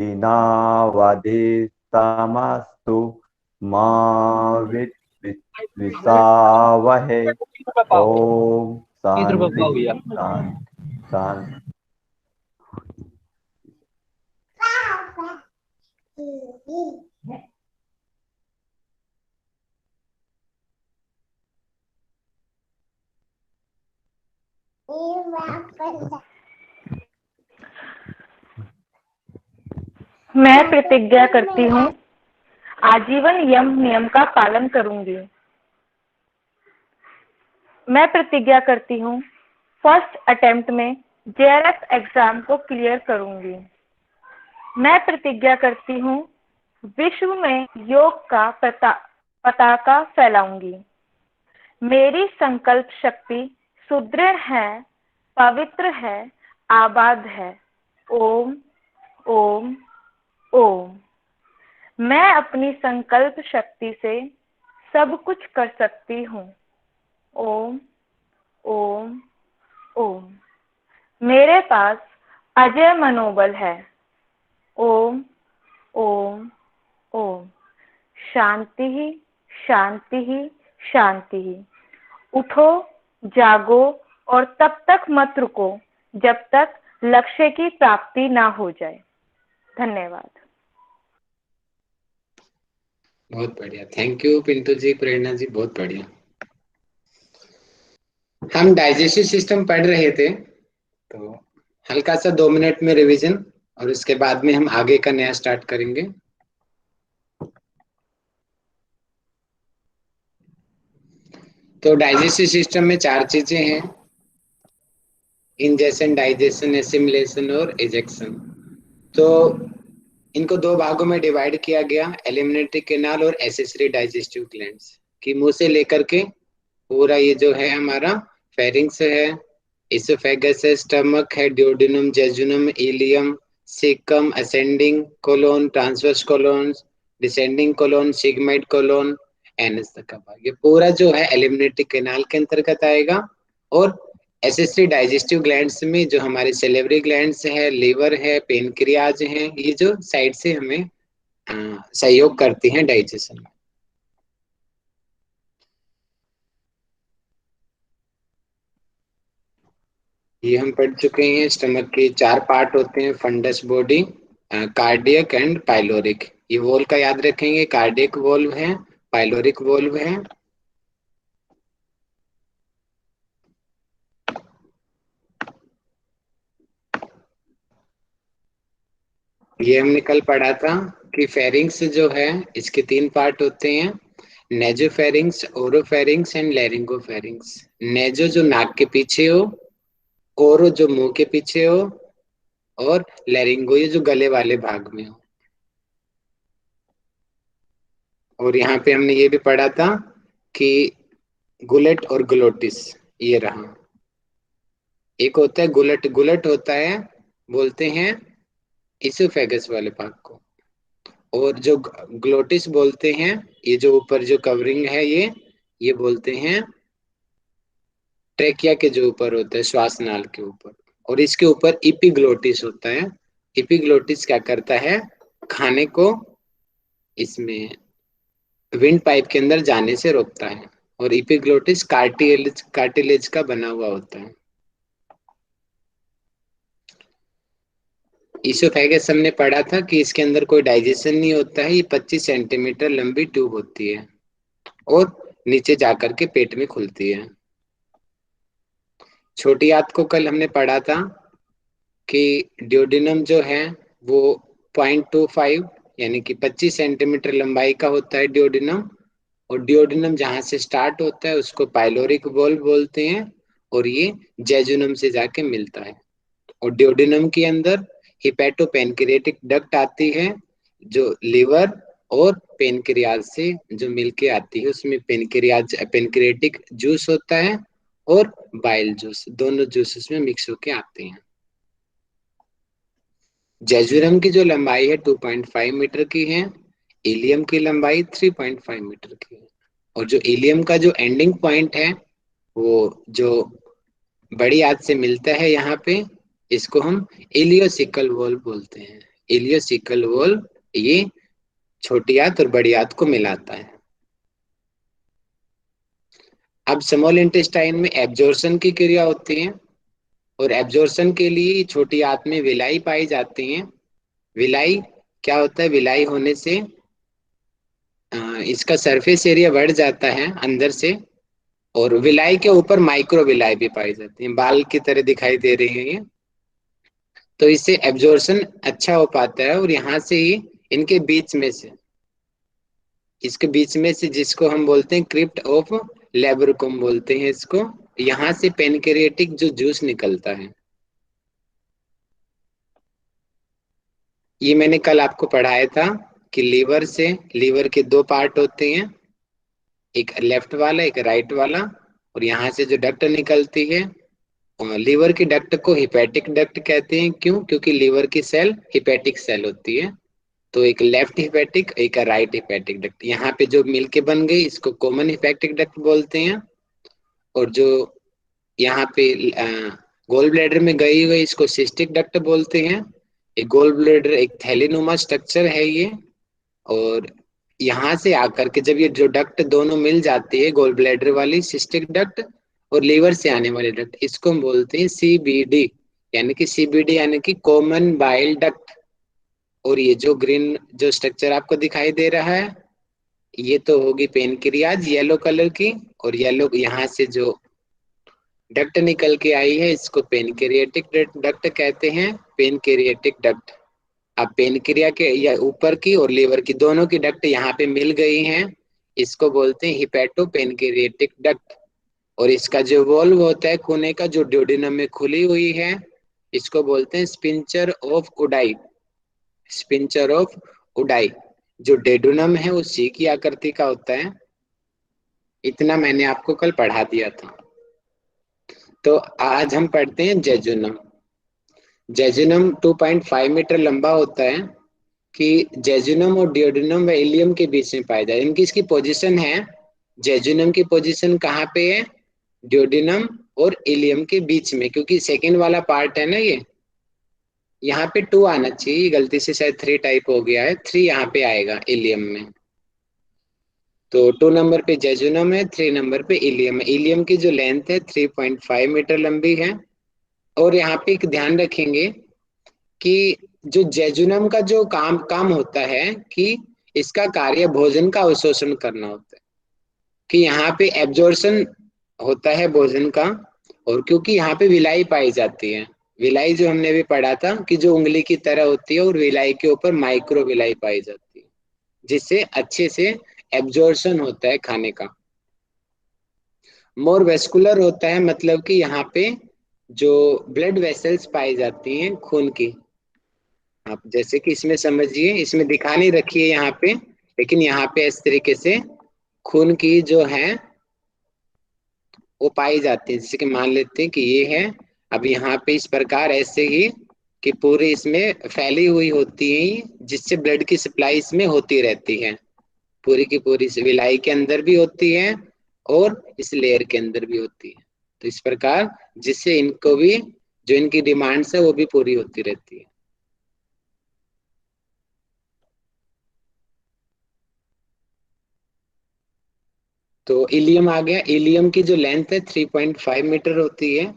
नावधिस्तमस्तु मा विद्विषावहे। ओम तीस रुपए शांति पाव भैया। शांति शांति। मैं प्रतिज्ञा करती हूँ आजीवन यम नियम का पालन करूंगी। मैं प्रतिज्ञा करती हूँ फर्स्ट अटेम्प्ट में जेआरएफ एग्जाम को क्लियर करूंगी। मैं प्रतिज्ञा करती हूँ विश्व में योग का पताका फैलाऊंगी। मेरी संकल्प शक्ति सुदृढ़ है, पवित्र है, आबाद है। ओम ओम ओम। मैं अपनी संकल्प शक्ति से सब कुछ कर सकती हूँ। ओम ओम ओम। मेरे पास अजय मनोबल है। ओम ओम ओम। शांति ही शांति ही शांति ही। उठो, जागो और तब तक मत रुको जब तक लक्ष्य की प्राप्ति ना हो जाए। धन्यवाद। बहुत बढ़िया, थैंक यू पिंटू जी, प्रेरणा जी, बहुत बढ़िया। हम डाइजेस्टिव सिस्टम पढ़ रहे थे, तो हल्का सा 2 मिनट में रिवीजन और उसके बाद में हम आगे का नया स्टार्ट करेंगे। तो डाइजेस्टिव सिस्टम में 4 चीजें हैं, इंजेशन, डाइजेशन, एसिमिलेशन और एजेक्शन। तो इनको 2 भागों में डिवाइड किया गया, एलिमिनेटरी कैनाल और एसेसरी डाइजेस्टिव ग्लैंड्स, कि मुंह से लेकर के पूरा ये जो है हमारा फेरिंग्स है, इसोफेगस है, स्टमक है, duodenum, jejunum, ileum, caecum, ascending colon, transverse colon, descending colon, sigmoid colon, anus तक का भाग, ये पूरा जो है एलिमिनेटरी कैनाल के अंतर्गत आएगा। और एसेसरी डाइजेस्टिव ग्लैंड्स में जो हमारे सेलेवरी ग्लैंड्स है, लीवर है, पेनक्रियाज है, ये जो साइड से हमें सहयोग करती हैं डाइजेशन में। ये हम पढ़ चुके हैं। स्टमक के 4 पार्ट होते हैं, fundus body, cardiac and pyloric. ये वॉल का याद रखेंगे, कार्डियक वॉल्व है, पाइलोरिक वॉल्व है। ये हमने कल पढ़ा था कि फेरिंग्स जो है इसके 3 पार्ट होते हैं, नेजोफेरिंग्स, ओरोफेरिंग्स एंड लैरिंगोफेरिंग्स। नेजो जो नाक के पीछे हो, ओरो जो मुंह के पीछे हो, और लैरिंगो ये जो गले वाले भाग में हो। और यहाँ पे हमने ये भी पढ़ा था कि गुलेट और ग्लोटिस ये रहा। एक होता है गुलेट, गुलेट होता है बोलते हैं इसोफेगस वाले भाग को, और जो ग्लोटिस बोलते हैं ये जो ऊपर जो कवरिंग है ये बोलते हैं ट्रेकिया के जो ऊपर होता है, श्वास नाल के ऊपर। और इसके ऊपर इपिग्लोटिस होता है। इपिग्लोटिस क्या करता है, खाने को इसमें विंड पाइप के अंदर जाने से रोकता है। और इपिग्लोटिस कार्टिलेज का बना हुआ होता है। इसोफेगस हमने पढ़ा था कि इसके अंदर कोई डाइजेशन नहीं होता है, ये 25 सेंटीमीटर लंबी ट्यूब होती है और नीचे जाकर के पेट में खुलती है। छोटी आंत को कल हमने पढ़ा था कि ड्यूोडेनम जो है वो 0.25 यानी कि 25 सेंटीमीटर लंबाई का होता है ड्यूोडेनम। और ड्यूोडेनम जहां से स्टार्ट होता है उसको पाइलोरिक वॉल्व बोलते हैं, और ये जेजुनम से जाके मिलता है। और ड्यूोडेनम के अंदर हिपैटोपेनक्रियाटिक डक्ट आती है जो लिवर और पेनक्रियाज से जो मिलके आती है, उसमें पेनक्रियाटिक जूस होता है और बाइल जूस, दोनों जूसेस में मिक्स होके आते हैं। जेजुनम की जो लंबाई है 2.5 मीटर की है, इलियम की लंबाई 3.5 मीटर की है। और जो इलियम का जो एंडिंग पॉइंट है वो जो बड़ी आंत से मिलता है यहाँ पे, इसको हम इलियोसिकल वॉल्व बोलते हैं। इलियोसिकल वॉल्व ये छोटी आंत और बड़ी आंत को मिलाता है। अब स्मॉल इंटेस्टाइन में एब्जॉर्प्शन की क्रिया होती है और एब्जॉर्प्शन के लिए छोटी आंत में विलाई पाई जाती है। विलाई क्या होता है? विलाई होने से इसका सरफेस एरिया बढ़ जाता है अंदर से, और विलाई के ऊपर माइक्रो विलाई भी पाई जाती है, बाल की तरह दिखाई दे रही है ये। तो इससे एब्जॉर्प्शन अच्छा हो पाता है। और यहाँ से ही इनके बीच में से, इसके बीच में से जिसको हम बोलते हैं क्रिप्ट ऑफ लेब्रोकम बोलते हैं इसको, यहाँ से पेनक्रियाटिक जो जूस निकलता है। ये मैंने कल आपको पढ़ाया था कि लीवर के दो पार्ट होते हैं, एक लेफ्ट वाला एक राइट वाला, और यहाँ से जो डक्ट निकलती है, लीवर की डक्ट को हिपैटिक डक्ट कहते हैं। क्यों? क्योंकि लीवर की सेल हिपैटिक सेल होती है। तो एक लेफ्ट हिपैटिक एक राइट हिपैटिक डक्ट, यहाँ पे जो मिलके बन गई इसको कॉमन हिपैटिक डक्ट बोलते हैं। और जो यहाँ पे गोल ब्लैडर में गई हुई इसको सिस्टिक डक्ट बोलते हैं। एक गोल ब्लैडर एक थैलीनुमा स्ट्रक्चर है ये, और यहाँ से आकर के जब ये जो डक्ट दोनों मिल जाती है, गोल ब्लैडर वाली सिस्टिक डक्ट और लीवर से आने वाले डक्ट, इसको हम बोलते हैं सीबीडी, यानी कि सीबीडी यानी कि कॉमन बाइल डक्ट। और ये जो ग्रीन जो स्ट्रक्चर आपको दिखाई दे रहा है, ये तो होगी पेनक्रियाज येलो कलर की, और येलो यहाँ से जो डक्ट निकल के आई है इसको पेनक्रियाटिक डक्ट कहते हैं, पेनक्रियाटिक डक्ट। अब पेनक्रिया के या ऊपर की और लीवर की दोनों की डक्ट यहाँ पे मिल गई हैं, इसको बोलते हैं हिपैटो पेनक्रियाटिक डक्ट। और इसका जो वॉल्व होता है कोने का जो ड्यूडेनम में खुली हुई है, इसको बोलते हैं sphincter of Oddi. Sphincter of Oddi. जो डेडुनम है वो सी की आकृति का होता है। इतना मैंने आपको कल पढ़ा दिया था। तो आज हम पढ़ते हैं जेजुनम। जेजुनम 2.5 मीटर लंबा होता है। कि जेजुनम और डियोडिनम व इलियम के बीच में पाया जाए, इनकी इसकी पोजीशन है। जेजुनम की पोजीशन कहाँ पे है? डियोडिनम और इलियम के बीच में, क्योंकि सेकंड वाला पार्ट है ना ये, यहाँ पे 2 आना चाहिए, गलती से शायद 3 टाइप हो गया है, 3 यहाँ पे आएगा इलियम में। तो 2 नंबर पे जेजुनम है, 3 नंबर पे इलियम है। इलियम की जो लेंथ है 3.5 मीटर लंबी है। और यहाँ पे एक ध्यान रखेंगे कि जो जेजुनम का जो काम होता है कि इसका कार्य भोजन का अवशोषण करना होता है, कि यहाँ पे एब्जॉर्प्शन होता है भोजन का। और क्योंकि यहाँ पे विलाई पाई जाती है, विलाई जो हमने भी पढ़ा था कि जो उंगली की तरह होती है और विलाई के ऊपर माइक्रो विलाई पाई जाती है, जिससे अच्छे से एब्जॉर्प्शन होता है खाने का। मोर वेस्कुलर होता है, मतलब कि यहाँ पे जो ब्लड वेसल्स पाई जाती हैं खून की। आप जैसे कि इसमें समझिए, इसमें दिखा नहीं रखी है यहाँ पे, लेकिन यहाँ पे इस तरीके से खून की जो है वो पाई जाती है। जैसे कि मान लेते हैं कि ये है, अब यहाँ पे इस प्रकार ऐसे ही कि पूरी इसमें फैली हुई होती है, जिससे ब्लड की सप्लाई इसमें होती रहती है। पूरी की पूरी विलाई के अंदर भी होती है और इस लेयर के अंदर भी होती है। तो इस प्रकार जिससे इनको भी जो इनकी डिमांड्स है वो भी पूरी होती रहती है। तो इलियम आ गया। इलियम की जो लेंथ है 3.5 मीटर होती है,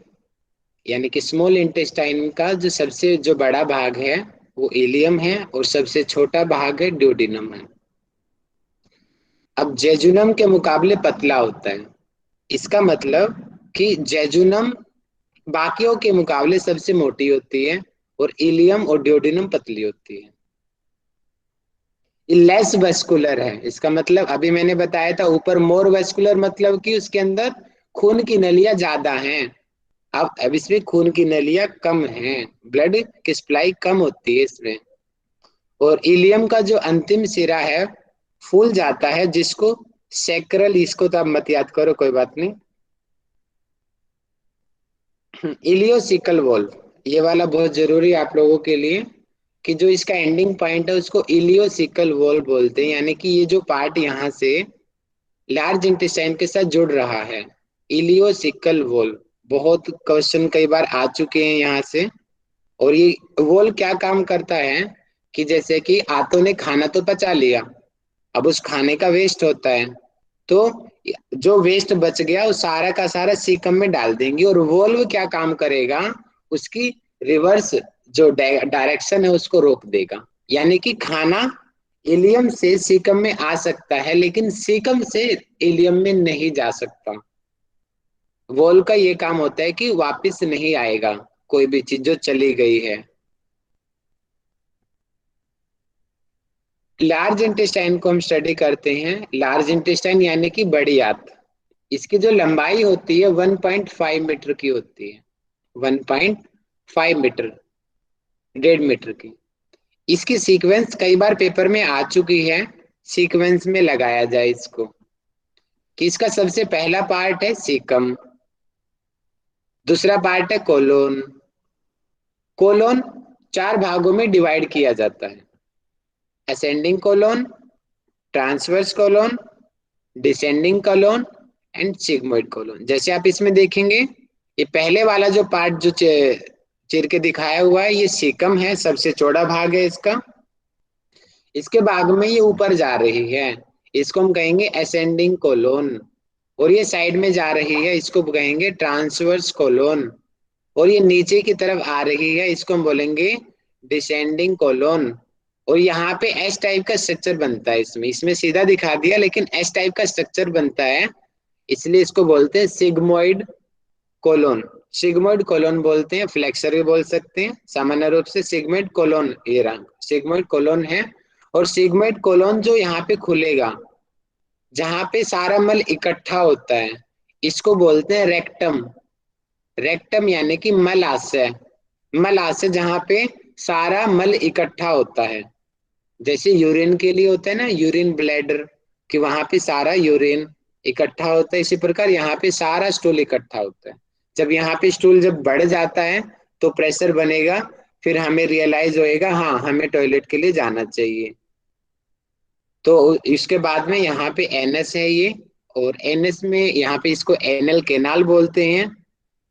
यानी कि स्मॉल इंटेस्टाइन का जो सबसे जो बड़ा भाग है वो इलियम है और सबसे छोटा भाग है ड्यूडिनम है। अब जेजुनम के मुकाबले पतला होता है। इसका मतलब कि जेजुनम बाकियों के मुकाबले सबसे मोटी होती है और इलियम और ड्यूडिनम पतली होती है। लेस वेस्कुलर है, इसका मतलब अभी मैंने बताया था ऊपर मोर वेस्कुलर, मतलब कि उसके अंदर खून की नलियां ज्यादा हैं। अब इसमें खून की नलियां कम हैं, ब्लड की सप्लाई कम होती है इसमें। और इलियम का जो अंतिम सिरा है फूल जाता है, जिसको सेक्रल, इसको तो आप मत याद करो, कोई बात नहीं। इलियोसिकल वॉल्व, ये वाला बहुत जरूरी है आप लोगों के लिए, कि जो इसका एंडिंग पॉइंट है उसको इलियोसिकल वॉल्व बोलते हैं, यानी कि ये जो पार्ट यहाँ से लार्ज इंटेस्टाइन के साथ जुड़ रहा है, इलियोसिकल वॉल्व। बहुत क्वेश्चन कई बार आ चुके हैं यहाँ से। और ये वॉल्व क्या काम करता है कि जैसे कि आंतों ने खाना तो पचा लिया, अब उस खाने का वेस्ट होता है, तो जो वेस्ट बच गया वो सारा का सारा सीकम में डाल देंगे, और वोल्व क्या काम करेगा, उसकी रिवर्स जो डायरेक्शन है उसको रोक देगा। यानी कि खाना इलियम से सीकम में आ सकता है, लेकिन सीकम से इलियम में नहीं जा सकता। वोल्व का ये काम होता है कि वापस नहीं आएगा कोई भी चीज जो चली गई है। लार्ज इंटेस्टाइन को हम स्टडी करते हैं। लार्ज इंटेस्टाइन यानी कि बड़ी आंत, इसकी जो लंबाई होती है 1.5 मीटर की होती है, 1.5 मीटर, 1.5 मीटर की। इसकी सीक्वेंस कई बार पेपर में आ चुकी है, सीक्वेंस में लगाया जाए इसको, कि इसका सबसे पहला पार्ट है सीकम, दूसरा पार्ट है कोलोन। कोलोन 4 भागों में डिवाइड किया जाता है, ascending colon, transverse colon, descending colon and sigmoid colon. जैसे आप इसमें देखेंगे, ये पहले वाला जो पार्ट जो चिर के दिखाया हुआ है ये सीकम है, सबसे चौड़ा भाग है इसका। इसके भाग में ये ऊपर जा रही है, इसको हम कहेंगे असेंडिंग कोलोन, और ये साइड में जा रही है, इसको कहेंगे ट्रांसवर्स कोलोन, और ये नीचे की तरफ आ रही है, इसको हम बोलेंगे डिसेंडिंग कोलोन। और यहाँ पे एस टाइप का स्ट्रक्चर बनता है, इसमें सीधा दिखा दिया, लेकिन एस टाइप का स्ट्रक्चर बनता है, इसलिए इसको बोलते हैं सिग्मोइड कोलोन। सिग्मोइड कोलोन बोलते हैं, फ्लेक्सर भी बोल सकते हैं, सामान्य रूप से सिग्मोइड कोलोन, ये रंग सिग्मोइड कोलोन है। और सिग्मोइड कोलोन जो यहाँ पे खुलेगा, जहाँ पे सारा मल इकट्ठा होता है, इसको बोलते हैं रेक्टम। रेक्टम यानी कि मलाशय, मलाशय जहाँ पे सारा मल इकट्ठा होता है, जैसे यूरिन के लिए होता है ना यूरिन ब्लैडर, कि वहां पे सारा यूरिन इकट्ठा होता है, इसी प्रकार यहाँ पे सारा स्टूल इकट्ठा होता है। जब यहाँ पे स्टूल जब बढ़ जाता है तो प्रेशर बनेगा, फिर हमें रियलाइज होएगा हाँ हमें टॉयलेट के लिए जाना चाहिए। तो इसके बाद में यहाँ पे एनएस है ये, और एनएस में यहाँ पे इसको एनल केनाल बोलते हैं,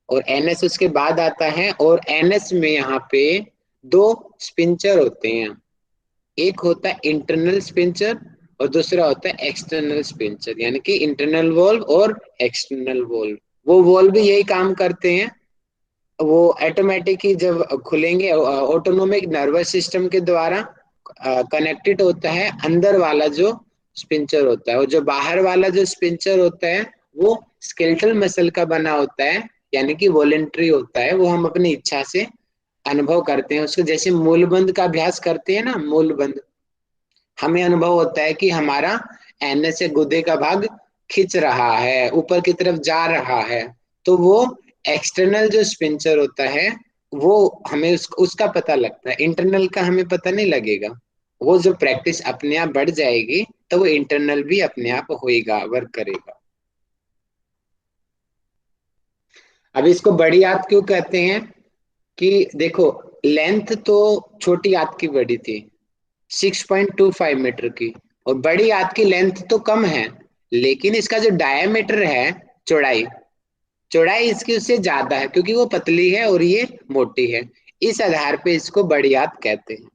और एनएस उसके बाद आता है। और एनएस में यहाँ पे 2 स्पिंचर होते हैं, एक होता है इंटरनल स्पिंचर और दूसरा होता है एक्सटर्नल स्पिंचर, यानी कि इंटरनल वॉल्व और एक्सटर्नल वॉल्व। वो वॉल्व भी यही काम करते हैं, वो ऑटोमेटिक ही जब खुलेंगे ऑटोनोमिक नर्वस सिस्टम के द्वारा कनेक्टेड होता है अंदर वाला जो स्पिंचर होता है, और जो बाहर वाला जो स्पिंचर होता है वो स्केलेटल मसल का बना होता है, यानी कि वॉलेंट्री होता है, वो हम अपनी इच्छा से अनुभव करते हैं उसको। जैसे मूलबंध का अभ्यास करते हैं ना, मूलबंध, हमें अनुभव होता है कि हमारा एनएस से गुदे का भाग खिंच रहा है, ऊपर की तरफ जा रहा है, तो वो एक्सटर्नल जो स्पिंचर होता है वो हमें उसका पता लगता है, इंटरनल का हमें पता नहीं लगेगा। वो जो प्रैक्टिस अपने आप बढ़ जाएगी तो वो इंटरनल भी अपने आप होएगा, वर्क करेगा। अब इसको बड़ी आंत क्यों कहते हैं, कि देखो लेंथ तो छोटी आंत की बड़ी थी 6.25 मीटर की, और बड़ी आंत की लेंथ तो कम है, लेकिन इसका जो डायमीटर है, चौड़ाई, चौड़ाई इसकी उससे ज्यादा है, क्योंकि वो पतली है और ये मोटी है, इस आधार पे इसको बड़ी आंत कहते हैं।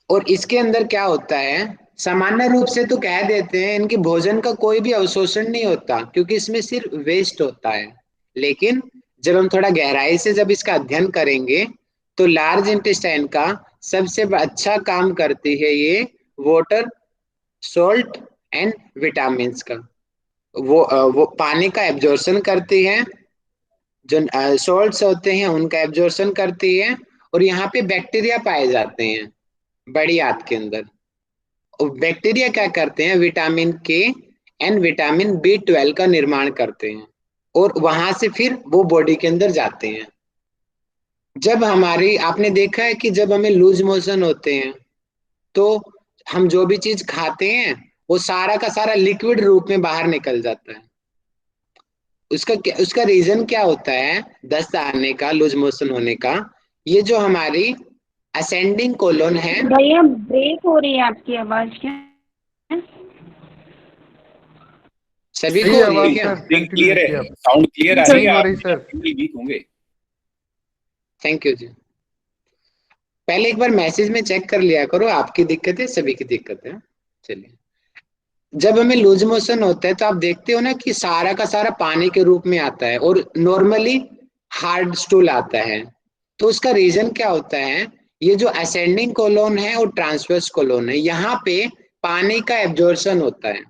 और इसके अंदर क्या होता है, सामान्य रूप से तो कह देते हैं इनकी भोजन का कोई भी अवशोषण नहीं होता, क्योंकि इसमें सिर्फ वेस्ट होता है। लेकिन जब हम थोड़ा गहराई से जब इसका अध्ययन करेंगे तो लार्ज इंटेस्टाइन का सबसे अच्छा काम करती है ये वाटर, सॉल्ट एंड विटामिन का। वो पानी का एब्जॉर्प्शन करती है, जो सॉल्ट्स होते हैं उनका एब्जॉर्प्शन करती है, और यहाँ पे बैक्टीरिया पाए जाते हैं बड़ी आंत के अंदर। और बैक्टीरिया क्या करते हैं, विटामिन के एंड विटामिन B12 का निर्माण करते हैं, और वहां से फिर वो बॉडी के अंदर जाते हैं। जब हमारी, आपने देखा है कि जब हमें लूज मोशन होते हैं तो हम जो भी चीज खाते हैं वो सारा का सारा लिक्विड रूप में बाहर निकल जाता है। उसका रीजन क्या होता है, दस्त आने का, लूज मोशन होने का, ये जो हमारी असेंडिंग कोलोन है। भैया ब्रेक हो रही है आपकी आवाज क्या? सभी सही को हो रही है आवाज क्या? सर, कंटिन्यू क्लियर रखिए है, आप। साउंड क्लियर आ रही नहीं है, हो आप रही सर। वीक होंगे। थैंक यू जी। पहले एक बार मैसेज में चेक कर लिया करो, आपकी दिक्कत है, सभी की दिक्कत है। चलिए, जब हमें लूज मोशन होता है तो आप देखते हो ना कि सारा का सारा पानी के रूप में आता है और नॉर्मली हार्ड स्टूल आता है। तो उसका रीजन क्या होता है, ये जो असेंडिंग कोलोन है और ट्रांसवर्स कोलोन है, यहाँ पे पानी का एब्जॉर्प्शन होता है।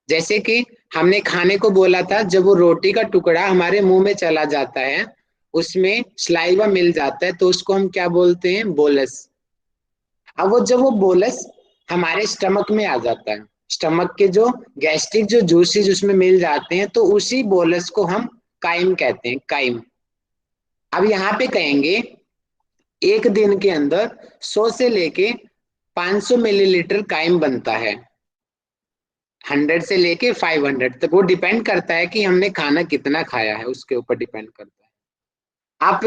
जैसे कि हमने खाने को बोला था, जब वो रोटी का टुकड़ा हमारे मुंह में चला जाता है, उसमें स्लाइवा मिल जाता है, तो उसको हम क्या बोलते हैं, बोलस। अब वो जब वो बोलस हमारे स्टमक में आ जाता है, स्टमक के जो गैस्ट्रिक जो जूसेस उसमें मिल जाते हैं, तो उसी बोलस को हम काइम कहते हैं, काइम। अब यहाँ पे कहेंगे एक दिन के अंदर 100 से लेके 500 मिलीलीटर काइम बनता है। 100 से लेके 500 तक, वो डिपेंड करता है कि हमने खाना कितना खाया है, उसके ऊपर डिपेंड करता है। आप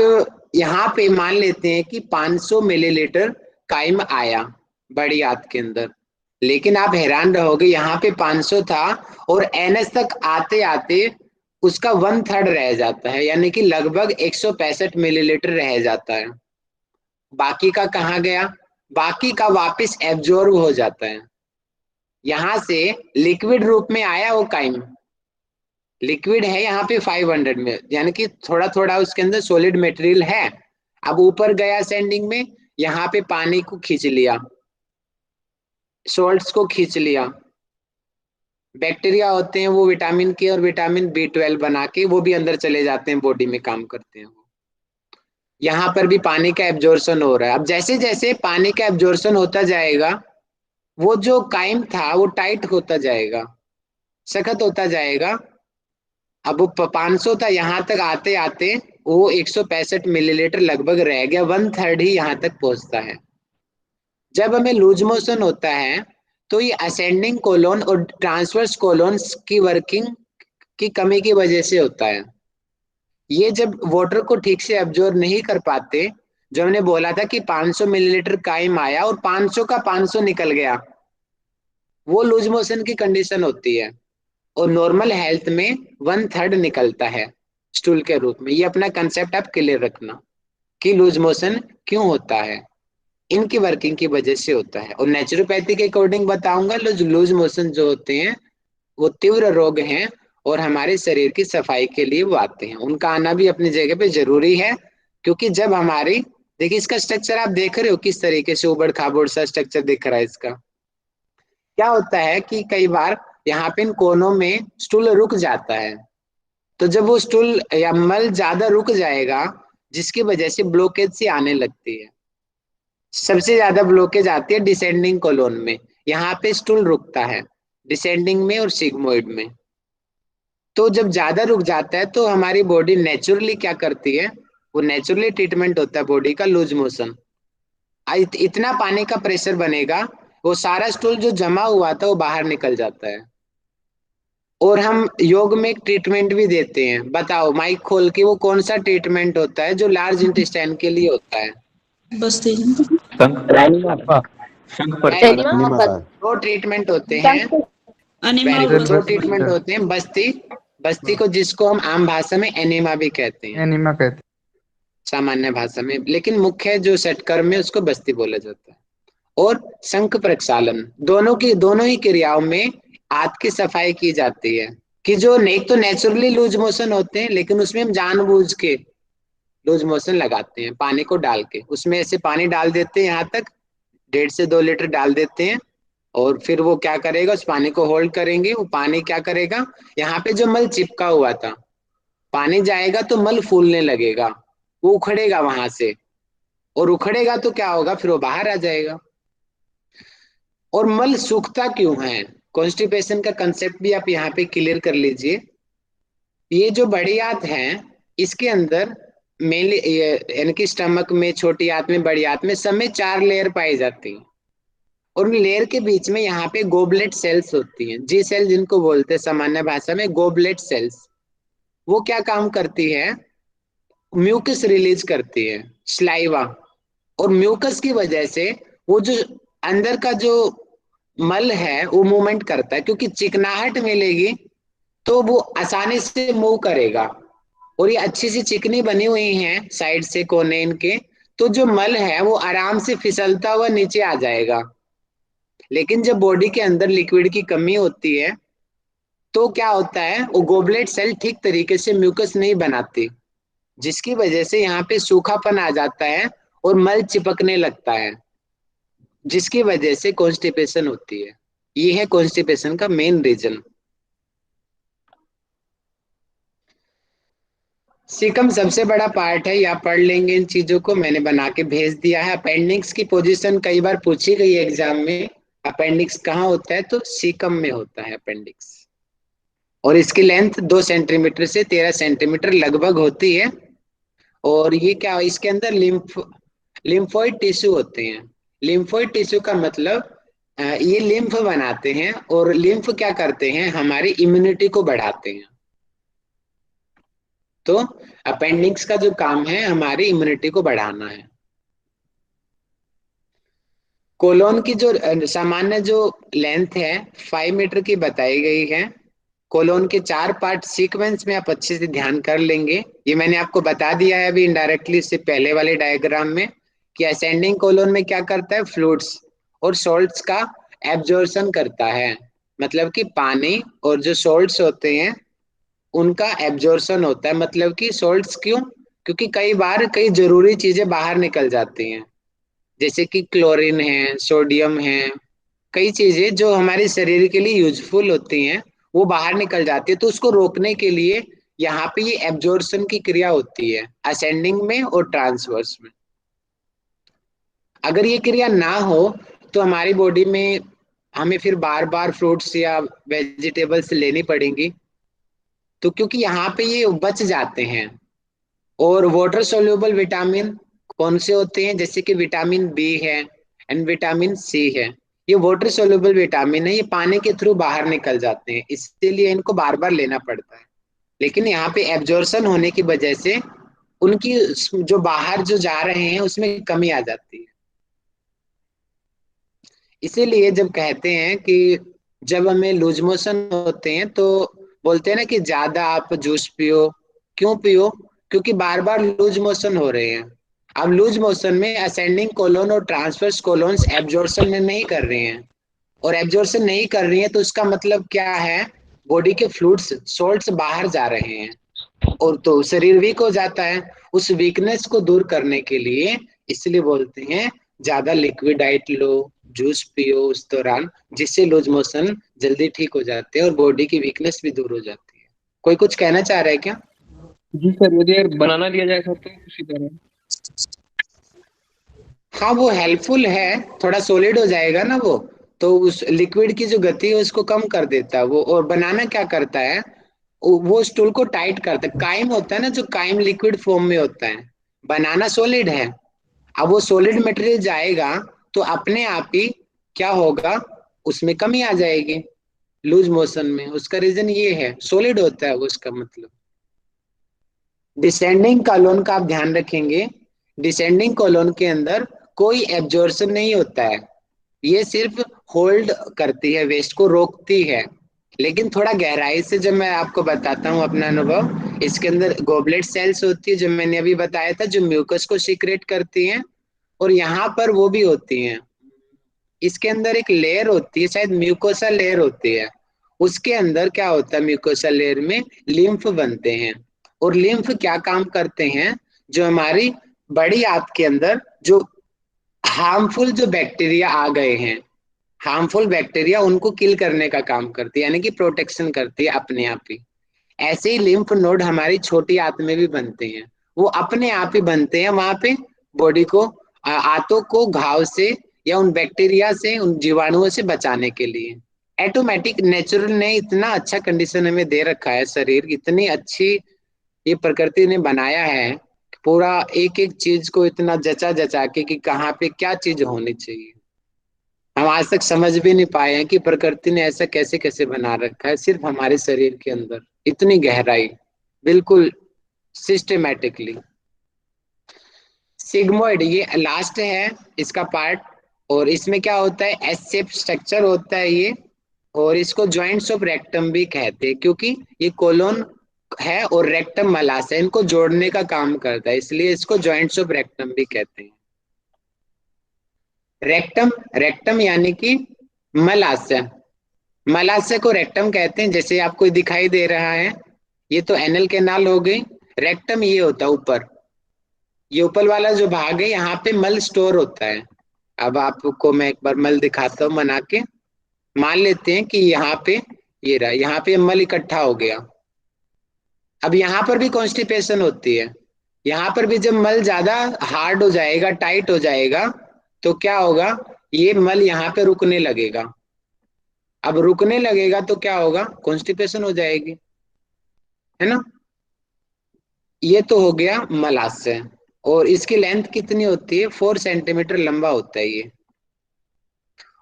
यहाँ पे मान लेते हैं कि 500 मिलीलीटर काइम आया बड़ी आंत के अंदर, लेकिन आप हैरान रहोगे, यहाँ पे 500 था और एनएस तक आते आते उसका 1/3 रह जाता है, यानी कि लगभग 165 मिलीलीटर रह जाता है। बाकी का कहाँ गया, बाकी का वापस एब्जॉर्ब हो जाता है। यहां से लिक्विड रूप में आया वो काइम, लिक्विड है यहाँ पे 500 में, यानी कि थोड़ा थोड़ा उसके अंदर सॉलिड मटेरियल है। अब ऊपर गया सेंडिंग में, यहाँ पे पानी को खींच लिया, सॉल्ट्स को खींच लिया। बैक्टीरिया होते हैं वो विटामिन के और विटामिन B12 बना के वो भी अंदर चले जाते हैं, बॉडी में काम करते हैं। यहाँ पर भी पानी का एब्जॉर्प्शन हो रहा है। अब जैसे जैसे पानी का एब्जॉर्प्शन होता जाएगा, वो जो काइम था वो टाइट होता जाएगा, सख्त होता जाएगा। अब वो 500 था, यहाँ तक आते आते वो 165 मिलीलीटर लगभग रह गया, 1/3 ही यहाँ तक पहुंचता है। जब हमें लूज मोशन होता है तो ये असेंडिंग कोलोन और ट्रांसवर्स कोलोन की वर्किंग की कमी की वजह से होता है। ये जब वाटर को ठीक से एब्जॉर्ब नहीं कर पाते, जो हमने बोला था कि 500 मिलीलीटर काइम आया और 500 का 500 निकल गया, वो लूज मोशन की कंडीशन होती है। और नॉर्मल हेल्थ में 1/3 निकलता है स्टूल के रूप में। ये अपना कंसेप्ट आप क्लियर रखना कि लूज मोशन क्यों होता है, इनकी वर्किंग की वजह से होता है। और नेचुरोपैथी के अकॉर्डिंग बताऊंगा, लूज मोशन जो होते हैं वो तीव्र रोग हैं और हमारे शरीर की सफाई के लिए वो आते हैं। उनका आना भी अपनी जगह पे जरूरी है, क्योंकि जब हमारी, देखिए इसका स्ट्रक्चर आप देख रहे हो किस तरीके से उबड़ खाबड़ सा स्ट्रक्चर दिख रहा है इसका। क्या होता है कि कई बार यहाँ पे इन कोनों में स्टूल रुक जाता है, तो जब वो स्टूल या मल ज्यादा रुक जाएगा, जिसकी वजह से ब्लॉकेज सी आने लगती है। सबसे ज्यादा ब्लॉकेज आती है डिसेंडिंग कोलोन में, यहाँ पे स्टूल रुकता है डिसेंडिंग में और सिग्मोइड में। तो जब ज्यादा रुक जाता है तो हमारी बॉडी नेचुरली क्या करती है, वो नेचुरली ट्रीटमेंट होता है बॉडी का लूज मोशन। इतना पानी का प्रेशर बनेगा, वो सारा स्टूल जो जमा हुआ था वो बाहर निकल जाता है। और हम योग में एक ट्रीटमेंट भी देते हैं, बताओ माइक खोल के, वो कौन सा ट्रीटमेंट होता है जो लार्ज इंटेस्टाइन के लिए होता है? बस्ती दो ट्रीटमेंट होते हैं, वेरी गुड, दो ट्रीटमेंट होते हैं। बस्ती, बस्ती को जिसको हम आम भाषा में एनीमा भी कहते हैं, एनीमा कहते सामान्य भाषा में, लेकिन मुख्य जो सटकर्म में उसको बस्ती बोला जाता है। और शंख प्रक्षालन, दोनों ही क्रियाओं में आंत की सफाई की जाती है। कि जो नहीं तो नेचुरली लूज मोशन होते हैं, लेकिन उसमें हम जानबूझ के लूज मोशन लगाते हैं, पानी को डाल के उसमें ऐसे पानी डाल देते हैं, यहाँ तक 1.5 से 2 लीटर डाल देते हैं। और फिर वो क्या करेगा, उस पानी को होल्ड करेंगे, वो पानी क्या करेगा, यहाँ पे जो मल चिपका हुआ था, पानी जाएगा तो मल फूलने लगेगा, वो उखड़ेगा वहां से, और उखड़ेगा तो क्या होगा, फिर वो बाहर आ जाएगा। और मल सूखता क्यों है, कॉन्स्टिपेशन का कंसेप्ट भी आप यहाँ पे क्लियर कर लीजिए। ये जो बड़ी आंत है, इसके अंदर मेनली यानी कि स्टमक में, छोटी आंत में, बड़ी आंत में, सब में 4 लेयर पाई जाती हैं। और उन लेयर के बीच में यहाँ पे गोबलेट सेल्स होती हैं, जी सेल जिनको बोलते हैं सामान्य भाषा में, गोबलेट सेल्स। वो क्या काम करती है, म्यूकस रिलीज करती है, स्लाइवा। और म्यूकस की वजह से वो जो अंदर का जो मल है वो मूवमेंट करता है, क्योंकि चिकनाहट मिलेगी तो वो आसानी से मूव करेगा। और ये अच्छी सी चिकनी बनी हुई है साइड से कोने इनके, तो जो मल है वो आराम से फिसलता हुआ नीचे आ जाएगा। लेकिन जब बॉडी के अंदर लिक्विड की कमी होती है तो क्या होता है, वो गोबलेट सेल ठीक तरीके से म्यूकस नहीं बनाती, जिसकी वजह से यहाँ पे सूखापन आ जाता है और मल चिपकने लगता है, जिसकी वजह से कॉन्स्टिपेशन होती है। ये है कॉन्स्टिपेशन का मेन रीजन। सीकम सबसे बड़ा पार्ट है, या पढ़ लेंगे इन चीजों को, मैंने बना के भेज दिया है। अपेंडिक्स की पोजीशन कई बार पूछी गई है एग्जाम में, अपेंडिक्स कहाँ होता है, तो सीकम में होता है अपेंडिक्स। और इसकी लेंथ 2 सेंटीमीटर से 13 सेंटीमीटर लगभग होती है। और ये क्या, इसके अंदर लिम्फोइड टिश्यू होते हैं। लिम्फोइड टिश्यू का मतलब ये लिम्फ बनाते हैं, और लिम्फ क्या करते हैं, हमारी इम्यूनिटी को बढ़ाते हैं। तो अपेंडिक्स का जो काम है हमारी इम्यूनिटी को बढ़ाना है। कोलोन की जो सामान्य जो लेंथ है 5 मीटर की बताई गई है। कोलोन के 4 पार्ट सीक्वेंस में आप अच्छे से ध्यान कर लेंगे। ये मैंने आपको बता दिया है अभी इनडायरेक्टली इससे पहले वाले डायग्राम में, कि असेंडिंग कोलोन में क्या करता है, फ्लूइड्स और सॉल्ट्स का एब्जॉर्प्शन करता है। मतलब कि पानी और जो सॉल्ट्स होते हैं उनका एब्जॉर्प्शन होता है। मतलब कि सॉल्ट्स क्यों, क्योंकि कई बार कई जरूरी चीजें बाहर निकल जाती हैं, जैसे कि क्लोरीन है, सोडियम है, कई चीजें जो हमारे शरीर के लिए यूजफुल होती हैं वो बाहर निकल जाती है। तो उसको रोकने के लिए यहाँ पे ये एब्जॉर्प्शन की क्रिया होती है, असेंडिंग में और ट्रांसवर्स में। अगर ये क्रिया ना हो तो हमारी बॉडी में हमें फिर बार बार फ्रूट्स या वेजिटेबल्स लेनी पड़ेंगी, तो क्योंकि यहाँ पे ये बच जाते हैं। और वाटर सोल्यूबल विटामिन कौन से होते हैं, जैसे कि विटामिन बी है एंड विटामिन सी है। ये वाटर सोल्यूबल विटामिन है, ये पानी के थ्रू बाहर निकल जाते हैं, इसीलिए इनको बार बार लेना पड़ता है। लेकिन यहाँ पे एब्जॉर्प्शन होने की वजह से उनकी जो बाहर जो जा रहे हैं उसमें कमी आ जाती है। इसीलिए जब कहते हैं कि जब हमें लूज मोशन होते हैं तो बोलते हैं ना कि ज्यादा आप जूस पियो। क्यों पियो, क्योंकि बार बार लूज मोशन हो रहे हैं। अब लूज मोशन में असेंडिंग कोलोन और ट्रांसवर्स कोलोन्स एब्जॉर्प्शन में नहीं कर रहे हैं, और एब्जॉर्प्शन नहीं कर रही है तो उसका मतलब क्या है, बॉडी के फ्लूइड्स सॉल्ट्स बाहर जा रहे हैं, और तो शरीर वीक हो जाता है। उस वीकनेस को दूर करने के लिए इसलिए बोलते हैं ज्यादा लिक्विड डाइट लो, जूस पियो उस दौरान, जिससे लूज मोशन जल्दी ठीक हो जाते हैं और बॉडी की वीकनेस भी दूर हो जाती है। कोई कुछ कहना चाह रहा है क्या? जी सर, यदि यार बनाना लिया जाए सर तो उसी तरह। हाँ वो हेल्पफुल है, थोड़ा सॉलिड हो जाएगा ना वो, तो उस लिक्विड की जो गति है उसको कम कर देता है वो। और बनाना क्या करता है, वो स्टूल को टाइट करता है। काइम होता है ना, जो काइम लिक्विड फॉर्म में होता है, बनाना सॉलिड है। अब वो सॉलिड मटेरियल जाएगा तो अपने आप ही क्या होगा, उसमें कमी आ जाएगी लूज मोशन में। उसका रीजन ये है, सॉलिड होता है वो, उसका मतलब। डिसेंडिंग कॉलोन का आप ध्यान रखेंगे, डिसेंडिंग कॉलोन के अंदर कोई एब्जॉर्प्शन नहीं होता है, ये सिर्फ होल्ड करती है, वेस्ट को रोकती है। लेकिन थोड़ा गहराई से जब मैं आपको बताता हूँ अपना अनुभव, इसके अंदर गोबलेट सेल्स होती है जो मैंने अभी बताया था, जो म्यूकस को सीक्रेट करती हैं, और यहाँ पर वो भी होती हैं। इसके अंदर एक लेयर होती है, शायद म्यूकोसा लेयर होती है। उसके अंदर क्या होता है, म्यूकोसा लेयर में लिम्फ बनते हैं। और लिम्फ क्या काम करते हैं, जो हमारी बड़ी आंत के अंदर जो हार्मफुल जो बैक्टीरिया आ गए हैं, हार्मफुल बैक्टीरिया उनको किल करने का काम करती है, यानी कि प्रोटेक्शन करती है अपने आप ही। ऐसे ही लिम्फ नोड हमारी छोटी आंत में भी बनते हैं, वो अपने आप ही बनते हैं वहां पे, बॉडी को आंतों को घाव से या उन बैक्टीरिया से, उन जीवाणुओं से बचाने के लिए। ऑटोमेटिक नेचुरल ने इतना अच्छा कंडीशन हमें दे रखा है, शरीर इतनी अच्छी ये प्रकृति ने बनाया है, पूरा एक एक चीज को इतना जचा जचा के कि कहाँ पे क्या चीज होनी चाहिए। हम आज तक समझ भी नहीं पाए हैं कि प्रकृति ने ऐसा कैसे कैसे बना रखा है सिर्फ हमारे शरीर के अंदर, इतनी गहराई, बिल्कुल सिस्टेमेटिकली। सिग्मोइड ये लास्ट है इसका पार्ट, और इसमें क्या होता है, एस शेप स्ट्रक्चर होता है ये। और इसको जॉइंट्स ऑफ रेक्टम भी कहते हैं, क्योंकि ये कोलोन है और रेक्टम मलाशय, इनको जोड़ने का काम करता है, इसलिए इसको जॉइंट्स ऑफ रेक्टम भी कहते हैं। रेक्टम, रेक्टम यानी कि मलाशय, मलाशय को रेक्टम कहते हैं। जैसे आपको दिखाई दे रहा है, ये तो एनल कैनाल हो गई। रेक्टम ये होता है ऊपर, ये ऊपर वाला जो भाग है, यहाँ पे मल स्टोर होता है। अब आपको मैं एक बार मल दिखाता हूँ बना के। मान लेते हैं कि यहाँ पे ये रहा, यहाँ पे मल इकट्ठा हो गया। अब यहाँ पर भी कॉन्स्टिपेशन होती है। यहाँ पर भी जब मल ज्यादा हार्ड हो जाएगा, टाइट हो जाएगा, तो क्या होगा, ये मल यहाँ पे रुकने लगेगा। अब रुकने लगेगा तो क्या होगा, कॉन्स्टिपेशन हो जाएगी, है ना। ये तो हो गया मलाशय। और इसकी लेंथ कितनी होती है, 4 सेंटीमीटर लंबा होता है ये।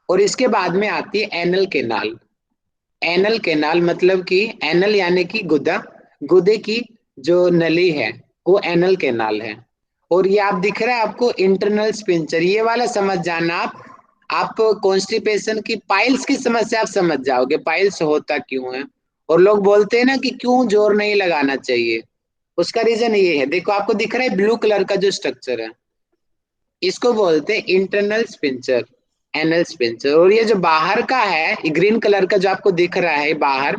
और इसके बाद में आती है एनल केनाल। एनल केनाल मतलब कि एनल यानी कि गुदा, गुदे की जो नली है वो एनल केनाल है। और ये आप दिख रहा है आपको इंटरनल स्पिंचर, ये वाला समझ जाना आप कॉन्स्टिपेशन की, पाइल्स की समस्या आप समझ जाओगे, पाइल्स होता क्यों है। और लोग बोलते हैं ना कि क्यों जोर नहीं लगाना चाहिए, उसका रीजन ये है। देखो आपको दिख रहा है ब्लू कलर का जो स्ट्रक्चर है, इसको बोलते हैं इंटरनल स्पिंचर, एनल स्पिंचर। और ये जो बाहर का है ग्रीन कलर का जो आपको दिख रहा है बाहर,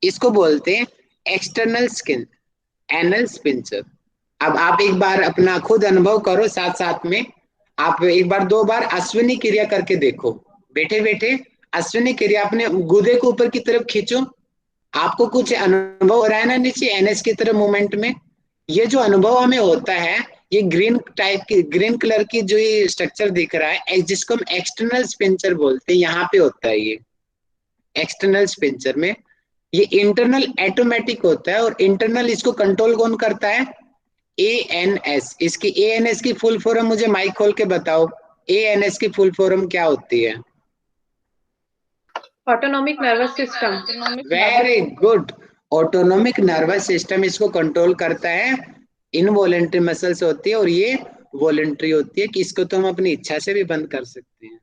इसको बोलते हैं एक्सटर्नल स्किन, एनल स्पिंचर। अब आप एक बार अपना खुद अनुभव करो, साथ साथ में आप एक बार 2 बार अश्विनी क्रिया करके देखो, बैठे बैठे अश्विनी क्रिया अपने गुदे को ऊपर की तरफ खींचो, आपको कुछ अनुभव हो रहा है ना नीचे एनएस की तरफ मूवमेंट में। ये जो अनुभव हमें होता है, ये ग्रीन टाइप की, ग्रीन कलर की जो ये स्ट्रक्चर दिख रहा है, जिसको हम एक्सटर्नल स्पिंचर बोलते हैं, यहाँ पे होता है ये एक्सटर्नल स्पिंचर में। ये इंटरनल ऑटोमेटिक होता है, और इंटरनल इसको कंट्रोल कौन करता है, एएनएस। इसकी एएनएस की फुल फॉर्म मुझे माइक खोल के बताओ, एएनएस की फुल फॉर्म क्या होती है। Autonomic nervous system. Very good, autonomic nervous system इसको कंट्रोल करता है। इनवॉलेंट्री मसल्स होती है और ये वॉलेंट्री होती है, कि इसको तो हम अपनी इच्छा से भी बंद कर सकते हैं।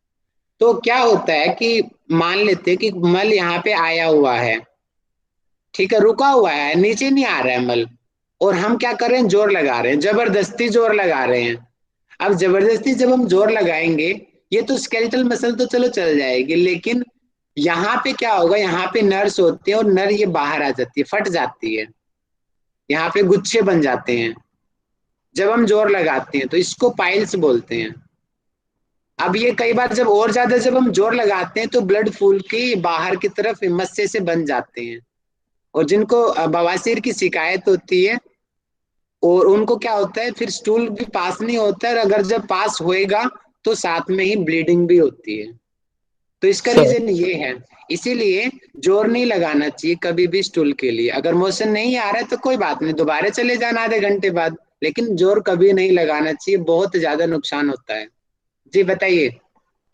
तो क्या होता है कि मान लेते हैं कि मल यहाँ पे आया हुआ है, ठीक है, रुका हुआ है, नीचे नहीं आ रहा है मल, और हम क्या कर रहे हैं, जोर लगा रहे हैं, जबरदस्ती जोर लगा रहे हैं। अब जबरदस्ती जब हम जोर लगाएंगे, ये तो स्केलेटल मसल तो चलो चल जाएगी, लेकिन यहाँ पे क्या होगा, यहाँ पे नर्व्स होती है और नर ये बाहर आ जाती है, फट जाती है, यहाँ पे गुच्छे बन जाते हैं जब हम जोर लगाते हैं, तो इसको पाइल्स बोलते हैं। अब ये कई बार जब और ज्यादा जब हम जोर लगाते हैं तो ब्लड फूल के बाहर की तरफ मस्से से बन जाते हैं, और जिनको बवासीर की शिकायत होती है, और उनको क्या होता है, फिर स्टूल भी पास नहीं होता है, और अगर जब पास होएगा तो साथ में ही ब्लीडिंग भी होती है। तो इसका रीजन ये है, इसीलिए जोर नहीं लगाना चाहिए कभी भी स्टूल के लिए। अगर मोशन नहीं आ रहा है तो कोई बात नहीं, दोबारा चले जाना आधे घंटे बाद, लेकिन जोर कभी नहीं लगाना चाहिए, बहुत ज्यादा नुकसान होता है। जी बताइए।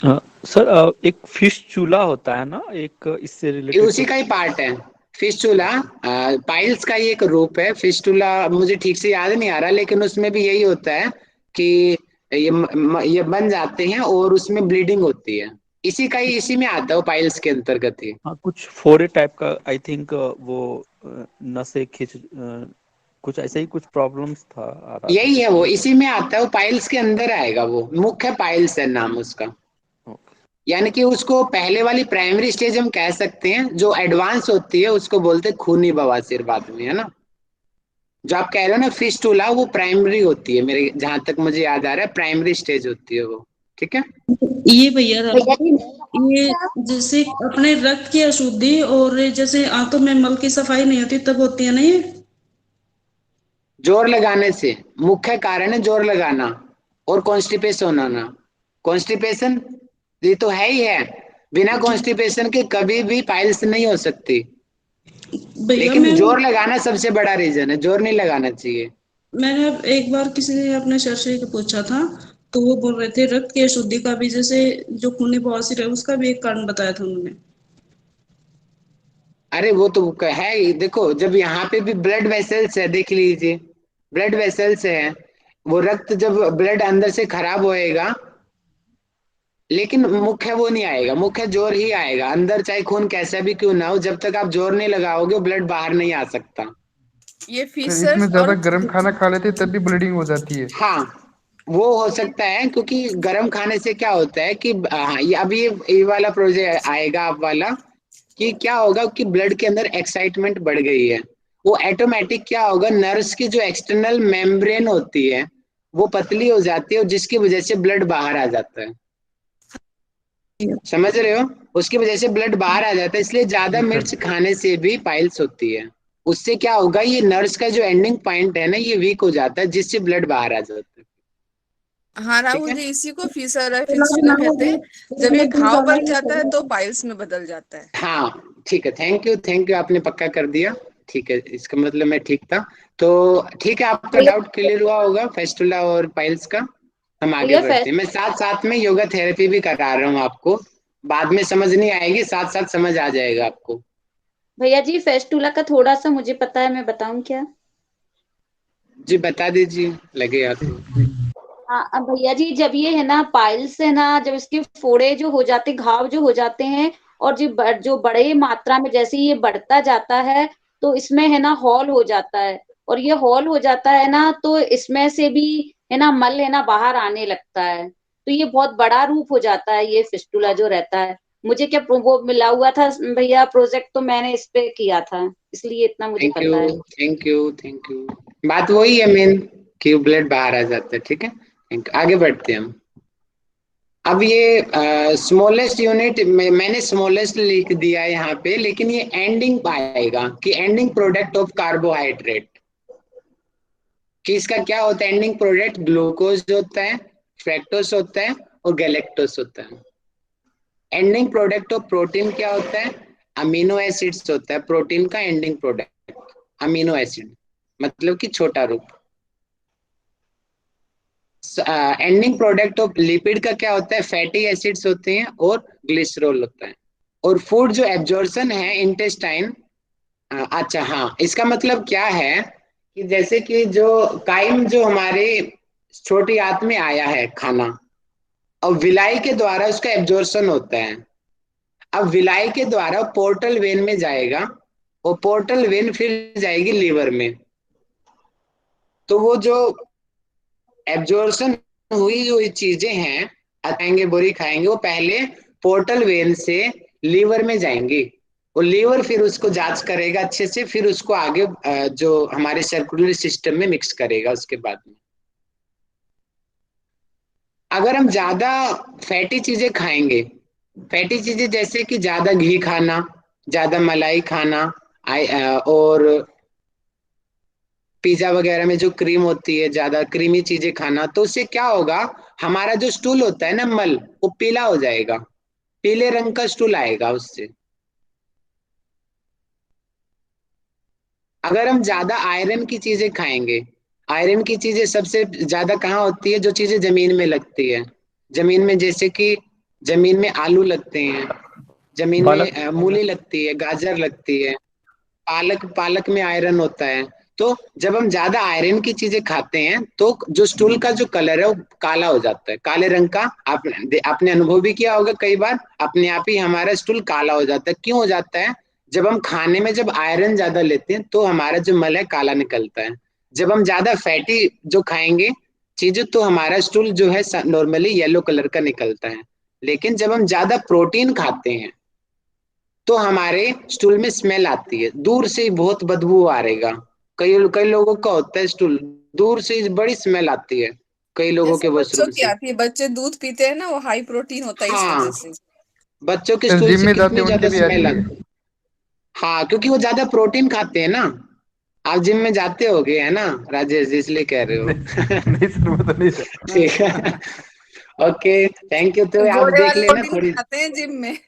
सर एक फिस्चुला होता है ना, एक इससे ये रिलेटेड उसी का ही पार्ट है फिस्टुला, पाइल्स का ही एक रूप है फिस्टुला, मुझे ठीक से याद नहीं आ रहा, लेकिन उसमें भी यही होता है कि ये बन जाते हैं और उसमें ब्लीडिंग होती है, इसी का ही, इसी में आता है पाइल्स के अंतर्गत ही। हाँ, कुछ फोरे टाइप का आई थिंक, वो नसें खींच कुछ ऐसा ही कुछ प्रॉब्लम्स था आ रहा था। यही है वो, इसी में आता है, वो पाइल्स के अंदर आएगा, वो मुख्य पाइल्स है नाम उसका। यानी कि उसको पहले वाली प्राइमरी स्टेज हम कह सकते हैं, जो एडवांस होती है उसको बोलते हैं खूनी बवासीर बाद में, है ना। जो आप कह रहे हो ना फिस्टुला, वो प्राइमरी होती है, मेरे जहां तक मुझे याद आ रहा है प्राइमरी स्टेज होती है वो, ठीक है। ये भैया ये जैसे अपने रक्त की अशुद्धि और जैसे आंतों में मल की सफाई नहीं होती तब होती है ना ये, जोर लगाने से मुख्य कारण है जोर लगाना और कॉन्स्टिपेशन होना। कॉन्स्टिपेशन ये तो है ही है, बिना कॉन्स्टिपेशन के कभी भी पाइल्स नहीं हो सकती, भैया लेकिन जोर लगाना सबसे बड़ा रीजन है, जोर नहीं लगाना चाहिए। मैंने एक बार किसी ने अपने सर से पूछा था, तो वो बोल रहे थे रक्त की अशुद्धि का भी, जैसे जो खूनी बवासीर है उसका भी एक कारण बताया था उन्होंने। अरे वो तो है ही, देखो जब यहाँ पे भी ब्लड वेसल्स है, देख लीजिए ब्लड वेसल्स है, वो रक्त जब ब्लड अंदर से खराब होएगा, लेकिन मुख्य वो नहीं आएगा, मुख्य जोर ही आएगा अंदर, चाहे खून कैसा भी क्यों ना हो, जब तक आप जोर नहीं लगाओगे ब्लड बाहर नहीं आ सकता। ये फिर फीसर्स इसमें ज्यादा और गर्म खाना खा लेते तब भी ब्लीडिंग हो जाती है। हाँ, वो हो सकता है, क्योंकि गर्म खाने से क्या होता है कि हाँ, ये अभी ये वाला प्रोजेक्ट आएगा आप वाला, कि क्या होगा कि ब्लड के अंदर एक्साइटमेंट बढ़ गई है, वो ऑटोमेटिक क्या होगा, नर्व्स की जो एक्सटर्नल मेम्ब्रेन होती है वो पतली हो जाती है, और जिसकी वजह से ब्लड बाहर आ जाता है। समझ रहे हो? उसकी वजह से ब्लड बाहर आ जाता है, इसलिए ज्यादा जी मिर्च सर। खाने से भी पाइल्स होती है। उससे क्या होगा, ये नर्व्स का जो एंडिंग पॉइंट है ना, ये वीक हो जाता है, जिससे ब्लड बाहर आ जाता है। हाँ ठीक राहुल है। जी, इसी को फीसर और फिस्टुला कहते हैं। जब ये घाव बन जाता है तो पाइल्स में बदल जाता है। हाँ ठीक है, थैंक यू, आपने पक्का कर दिया। ठीक है, इसका मतलब मैं ठीक था। तो ठीक है, आपका डाउट क्लियर हुआ होगा फेस्टुला और पाइल्स का। हम आगे भैया बढ़ते हैं। मैं साथ साथ में योगा थेरेपी भी करा रहा हूँ आपको, बाद में समझ नहीं आएगी, साथ साथ समझ आ जाएगा आपको। भैया जी फेस्टूला का थोड़ा सा मुझे पता है, मैं बताऊं क्या? जी बता दीजिए, लगे हाथ तो। हाँ अब भैया जी, जब ये है ना पाइल्स है ना, जब इसके फोड़े जो हो जाते, घाव जो हो जाते हैं, और जो बड़े मात्रा में जैसे ये बढ़ता जाता है, तो इसमें है ना हॉल हो जाता है। और ये हॉल हो जाता है ना, तो इसमें से भी है ना मल है ना बाहर आने लगता है। तो ये बहुत बड़ा रूप हो जाता है ये फिस्टुला जो रहता है। मुझे क्या वो मिला हुआ था भैया प्रोजेक्ट, तो मैंने इस पे किया था, इसलिए इतना मुझे थैंक पता यू, है। Thank you. बात वही है मेन, कि ब्लड बाहर आ जाता है। ठीक है, आगे बढ़ते हैं हम। अब ये स्मॉलेस्ट यूनिट मैंने स्मॉलेस्ट लिख दिया है यहाँ पे, लेकिन ये एंडिंग पाएगा कि एंडिंग प्रोडक्ट ऑफ कार्बोहाइड्रेट, कि इसका क्या होता है एंडिंग प्रोडक्ट, ग्लूकोज होता है, फ्रैक्टोस होता है, और गैलेक्टोस होता है। एंडिंग प्रोडक्ट ऑफ प्रोटीन क्या होता है, अमीनो एसिड्स होता है। प्रोटीन का एंडिंग प्रोडक्ट अमीनो एसिड, मतलब कि छोटा रूप। एंडिंग प्रोडक्ट ऑफ लिपिड का क्या होता है, फैटी एसिड्स होते हैं और ग्लिसरॉल होता है। और फूड जो एब्जॉर्प्शन है इंटेस्टाइन, अच्छा हाँ, इसका मतलब क्या है कि जैसे कि जो काइम जो हमारे छोटी आंत में आया है खाना, और विलाई के द्वारा उसका एब्जॉर्प्शन होता है। अब विलाई के द्वारा पोर्टल वेन में जाएगा, और पोर्टल वेन फिर जाएगी लीवर में। तो वो जो एब्जॉर्प्शन हुई जो चीजें हैं, खाएंगे बोरी खाएंगे, वो पहले पोर्टल वेन से लीवर में जाएंगी, और लीवर फिर उसको जांच करेगा अच्छे से, फिर उसको आगे जो हमारे सर्कुलर सिस्टम में मिक्स करेगा उसके बाद में। अगर हम ज्यादा फैटी चीजें खाएंगे, फैटी चीजें जैसे कि ज्यादा घी खाना, ज्यादा मलाई खाना, और पिज्जा वगैरह में जो क्रीम होती है, ज्यादा क्रीमी चीजें खाना, तो उससे क्या होगा, हमारा जो स्टूल होता है ना मल, वो पीला हो जाएगा, पीले रंग का स्टूल आएगा उससे। अगर हम ज्यादा आयरन की चीजें खाएंगे, आयरन की चीजें सबसे ज्यादा कहाँ होती है, जो चीजें जमीन में लगती है, जमीन में जैसे कि जमीन में आलू लगते हैं, जमीन में पालक। मूली लगती है, गाजर लगती है, पालक, पालक में आयरन होता है। तो जब हम ज्यादा आयरन की चीजें खाते हैं, तो जो स्टूल का जो कलर है वो काला हो जाता है, काले रंग का। आपने अनुभव भी किया होगा कई बार, अपने आप ही हमारा स्टूल काला हो जाता है। क्यों हो जाता है, जब हम खाने में जब आयरन ज्यादा लेते हैं तो हमारा जो मल है काला निकलता है। जब हम ज्यादा फैटी जो खाएंगे चीजें, तो हमारा स्टूल जो है नॉर्मली येलो कलर का निकलता है। लेकिन जब हम ज्यादा प्रोटीन खाते हैं, तो हमारे स्टूल में स्मेल आती है, दूर से ही बहुत बदबू आ रहेगा। कई कई लोगों का होता है स्टूल, दूर से ही बड़ी स्मेल आती है कई लोगों जैसे के बच्चों वॉशरूम की से। आती है, बच्चे दूध पीते हैं ना, वो हाई प्रोटीन होता है इस वजह हाँ, से। बच्चों के फिर स्टूल जिम से में जाते कितनी हैं उनके ज्यादा भी स्मेल आती है। आती है। हाँ, क्योंकि वो ज्यादा प्रोटीन खाते हैं ना। आप जिम में जाते होगे है ना राजेश जी, इसलिए कह रहे हो। नहीं नहीं सर, वो तो नहीं सर। ठीक है, ओके, थैंक यू। तो आप गोले देख वाले लेना प्रोटीन थोड़ी। खाते हैं जिम में।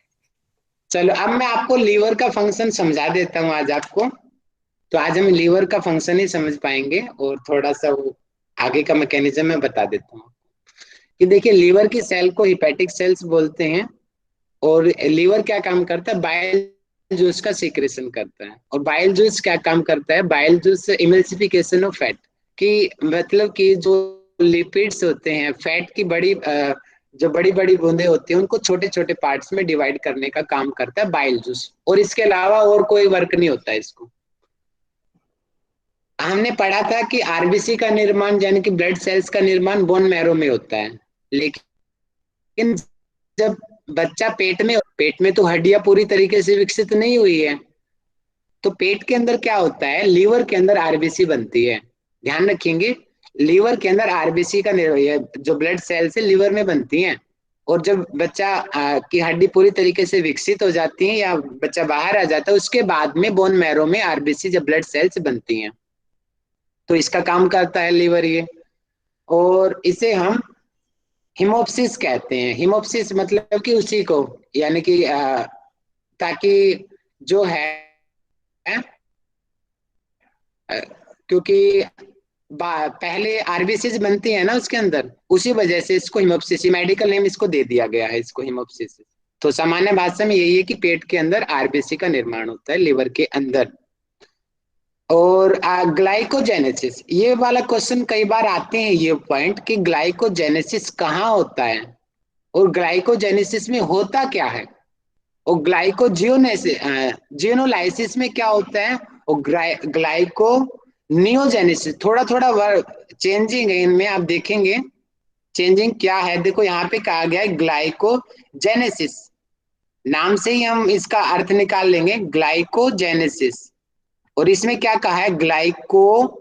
चलो अब मैं आपको लीवर का फंक्शन समझा देता हूँ आज आपको। तो आज हम लीवर का फंक्शन ही समझ पाएंगे, और थोड़ा सा वो आगे का मैकेनिज्म मैं बता देता हूँ। कि देखिए, लीवर की सेल को हिपैटिक सेल्स बोलते हैं। और लीवर क्या काम करता है, बाइल जूस का सीक्रेशन करता है। और बाइल जूस क्या काम करता है, bile juice emulsification of fat, कि मतलब कि जो लिपिड्स होते हैं, फैट की जो बड़ी बड़ी बूंदें होती हैं, उनको छोटे छोटे पार्ट्स में डिवाइड करने का काम करता है बाइल जूस। और इसके अलावा और कोई वर्क नहीं होता है इसको। हमने पढ़ा था कि आरबीसी का निर्माण यानी कि ब्लड सेल्स का निर्माण बोन मैरो में होता है, लेकिन जब बच्चा पेट में तो हड्डियां पूरी तरीके से विकसित नहीं हुई है, तो पेट के अंदर क्या होता है, लीवर के अंदर आरबीसी बनती है। ध्यान रखेंगे, लीवर के अंदर आरबीसी का जो ब्लड सेल्स है लीवर में बनती हैं। और जब बच्चा की हड्डी पूरी तरीके से विकसित हो जाती है या बच्चा बाहर आ जाता है, उसके बाद में बोन मैरो में आरबीसी जब ब्लड सेल्स बनती हैं, तो इसका काम करता है लीवर ये। और इसे हम हिमोप्सिस कहते हैं। हिमोप्सिस मतलब कि उसी को, यानी कि ताकि जो है क्योंकि पहले आरबीसी बनती है ना उसके अंदर, उसी वजह से इसको हिमोप्सिस, मेडिकल नेम इसको दे दिया गया है, इसको हिमोप्सिस। तो सामान्य भाषा में यही है कि पेट के अंदर आरबीसी का निर्माण होता है लीवर के अंदर। और ग्लाइकोजेनेसिस, ये वाला क्वेश्चन कई बार आते हैं, ये पॉइंट कि ग्लाइकोजेनेसिस कहाँ होता है और ग्लाइकोजेनेसिस में होता क्या है, और जियोनोलाइसिस में क्या होता है, और ग्लाइको नियोजेनेसिस। थोड़ा थोड़ा वर्ड चेंजिंग है इनमें, आप देखेंगे चेंजिंग क्या है। देखो यहाँ पे कहा गया है ग्लाइकोजेनेसिस, नाम से ही हम इसका अर्थ निकाल लेंगे, ग्लाइकोजेनेसिस। और इसमें क्या कहा है, ग्लाइको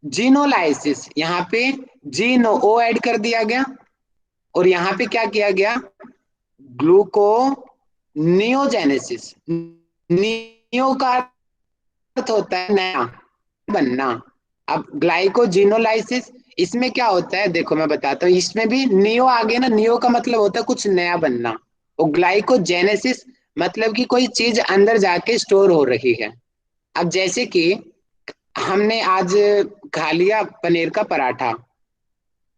जीनोलाइसिस, यहाँ पे जीनो ओ ऐड कर दिया गया, और यहाँ पे क्या किया गया, ग्लूको नियोजेनेसिस। नियो का अर्थ होता है नया, बनना। अब ग्लाइकोजिनोलाइसिस, इसमें क्या होता है, देखो मैं बताता हूँ, इसमें भी नियो आगे ना, नियो का मतलब होता है कुछ नया बनना, और ग्लाइकोजेनेसिस मतलब कि कोई चीज अंदर जाके स्टोर हो रही है। अब जैसे कि हमने आज खा लिया पनीर का पराठा,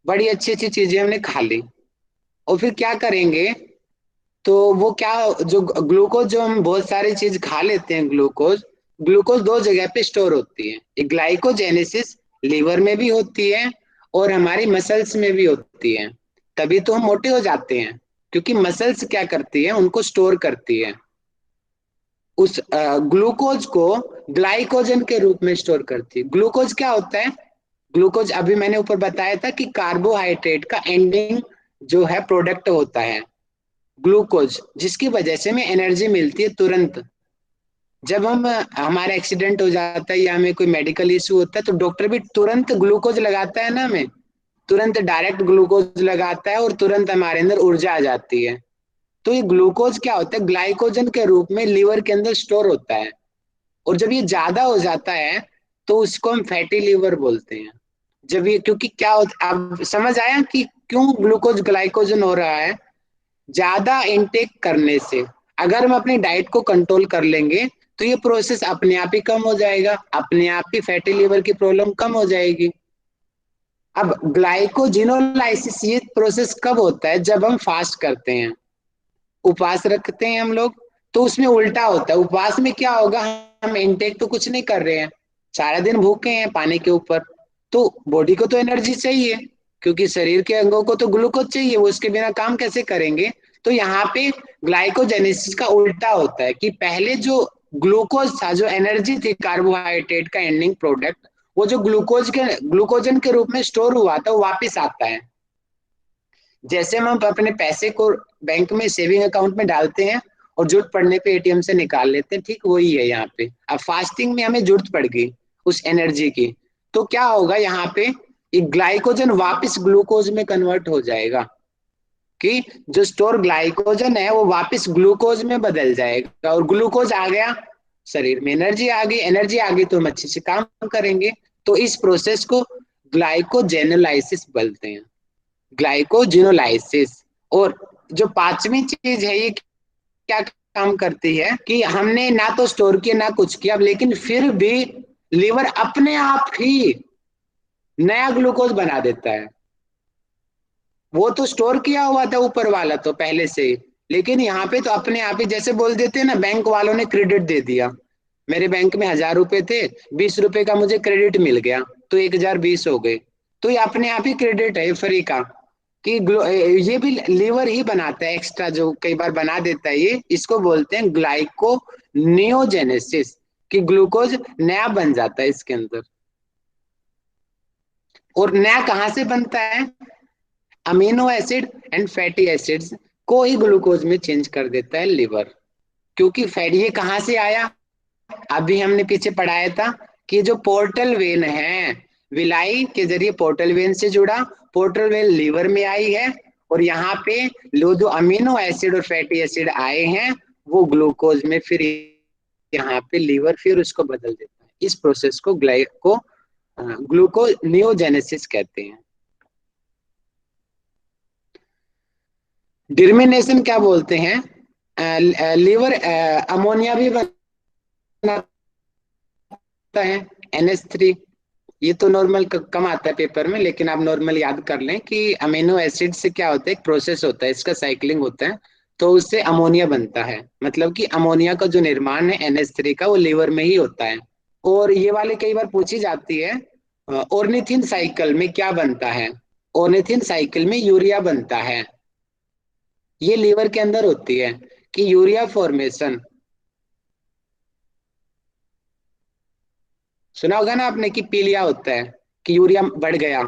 बड़ी अच्छी अच्छी चीजें हमने खा ली, और फिर क्या करेंगे, तो वो क्या, जो ग्लूकोज, जो हम बहुत सारी चीज खा लेते हैं, ग्लूकोज ग्लूकोज दो जगह पे स्टोर होती है। एक ग्लाइकोजेनेसिस लीवर में भी होती है और हमारी मसल्स में भी होती है, तभी तो हम मोटे हो जाते हैं, क्योंकि मसल्स क्या करती है, उनको स्टोर करती है, उस ग्लूकोज को ग्लाइकोजन के रूप में स्टोर करती है। ग्लूकोज क्या होता है, ग्लूकोज अभी मैंने ऊपर बताया था कि कार्बोहाइड्रेट का एंडिंग जो है प्रोडक्ट होता है ग्लूकोज, जिसकी वजह से हमें एनर्जी मिलती है तुरंत। जब हमारा एक्सीडेंट हो जाता है या हमें कोई मेडिकल इशू होता है, तो डॉक्टर भी तुरंत ग्लूकोज लगाता है ना, हमें तुरंत डायरेक्ट ग्लूकोज लगाता है और तुरंत हमारे अंदर ऊर्जा आ जाती है। तो ये ग्लूकोज क्या होता है, ग्लाइकोजन के रूप में लीवर के अंदर स्टोर होता है, और जब ये ज्यादा हो जाता है तो उसको हम फैटी लीवर बोलते हैं। जब ये, क्योंकि क्या होता, अब समझ आया कि क्यों ग्लूकोज ग्लाइकोजन हो रहा है, ज्यादा इनटेक करने से। अगर हम अपनी डाइट को कंट्रोल कर लेंगे तो ये प्रोसेस अपने आप ही कम हो जाएगा, अपने आप ही फैटी लिवर की प्रॉब्लम कम हो जाएगी। अब ग्लाइकोजिनोलाइसिस ये प्रोसेस कब होता है, जब हम फास्ट करते हैं, उपवास रखते हैं हम लोग, तो उसमें उल्टा होता है। उपवास में क्या होगा, हम इनटेक तो कुछ नहीं कर रहे हैं, सारा दिन भूखे हैं पानी के ऊपर, तो बॉडी को तो एनर्जी चाहिए, क्योंकि शरीर के अंगों को तो ग्लूकोज चाहिए, वो उसके बिना काम कैसे करेंगे। तो यहाँ पे ग्लाइकोजेनेसिस का उल्टा होता है कि पहले जो ग्लूकोज था, जो एनर्जी थी कार्बोहाइड्रेट का एंडिंग प्रोडक्ट, वो जो ग्लूकोजन के रूप में स्टोर हुआ था वो वापिस आता है। जैसे हम अपने पैसे को बैंक में सेविंग अकाउंट में डालते हैं और जरूरत पड़ने पे एटीएम से निकाल लेते हैं, ठीक वही है यहाँ पे। अब फास्टिंग में हमें जरूरत पड़ गई उस एनर्जी की, तो क्या होगा, यहाँ पे ग्लाइकोजन वापस ग्लूकोज में कन्वर्ट हो जाएगा, कि जो स्टोर ग्लाइकोजन है वो वापस ग्लूकोज में बदल जाएगा, और ग्लूकोज आ गया, शरीर में एनर्जी आ गई, एनर्जी आ गई तो हम अच्छे से काम करेंगे। तो इस प्रोसेस को ग्लाइकोजेनोलाइसिस बोलते हैं, ग्लाइकोजिनोलाइसिस। और जो पांचवी चीज है, ये क्या काम करती है कि हमने ना तो स्टोर किया ना कुछ किया, लेकिन फिर भी लीवर अपने आप ही नया ग्लूकोज बना देता है। वो तो स्टोर किया हुआ था ऊपर वाला तो पहले से ही, लेकिन यहाँ पे तो अपने आप ही, जैसे बोल देते हैं ना, बैंक वालों ने क्रेडिट दे दिया, मेरे बैंक में 1000 रुपए थे, 20 रुपए का मुझे क्रेडिट मिल गया, तो 1020 हो गए। तो ये अपने आप ही क्रेडिट है फ्री का, कि ये भी लीवर ही बनाता है एक्स्ट्रा, जो कई बार बना देता है ये, इसको बोलते हैं ग्लाइको नियोजेनेसिस, कि ग्लूकोज नया बन जाता है इसके अंदर। और नया कहां से बनता है? Amino acid and fatty acids को ही ग्लूकोज में चेंज कर देता है लिवर। क्योंकि फैट ये कहां से आया? अभी हमने पीछे पढ़ाया था कि जो पोर्टल वेन है, विलाई के जरिए पोर्टल वेन से जुड़ा, पोर्टल वेन लीवर में आई है, और यहाँ पे लो जो अमीनो एसिड और फैटी एसिड आए हैं वो ग्लूकोज में फिर यहाँ पे लीवर फिर उसको बदल देता है। इस प्रोसेस को ग्लूकोनियोजेनेसिस कहते हैं। डिटर्मिनेशन क्या बोलते हैं? लीवर अमोनिया भी बनाता है, NH3। ये तो नॉर्मल कम आता है पेपर में, लेकिन आप नॉर्मल याद कर लें कि अमीनो एसिड से क्या होता है, एक प्रोसेस होता है, इसका साइक्लिंग होता है, तो उससे अमोनिया बनता है। मतलब कि अमोनिया का जो निर्माण है NH3 का, वो लीवर में ही होता है। और ये वाले कई बार पूछी जाती है, ऑर्निथिन साइकिल में क्या बनता है? ऑर्निथिन साइकिल में यूरिया बनता है। ये लीवर के अंदर होती है कि यूरिया फॉर्मेशन, सुना होगा ना आपने कि पीलिया होता है, कि यूरिया बढ़ गया,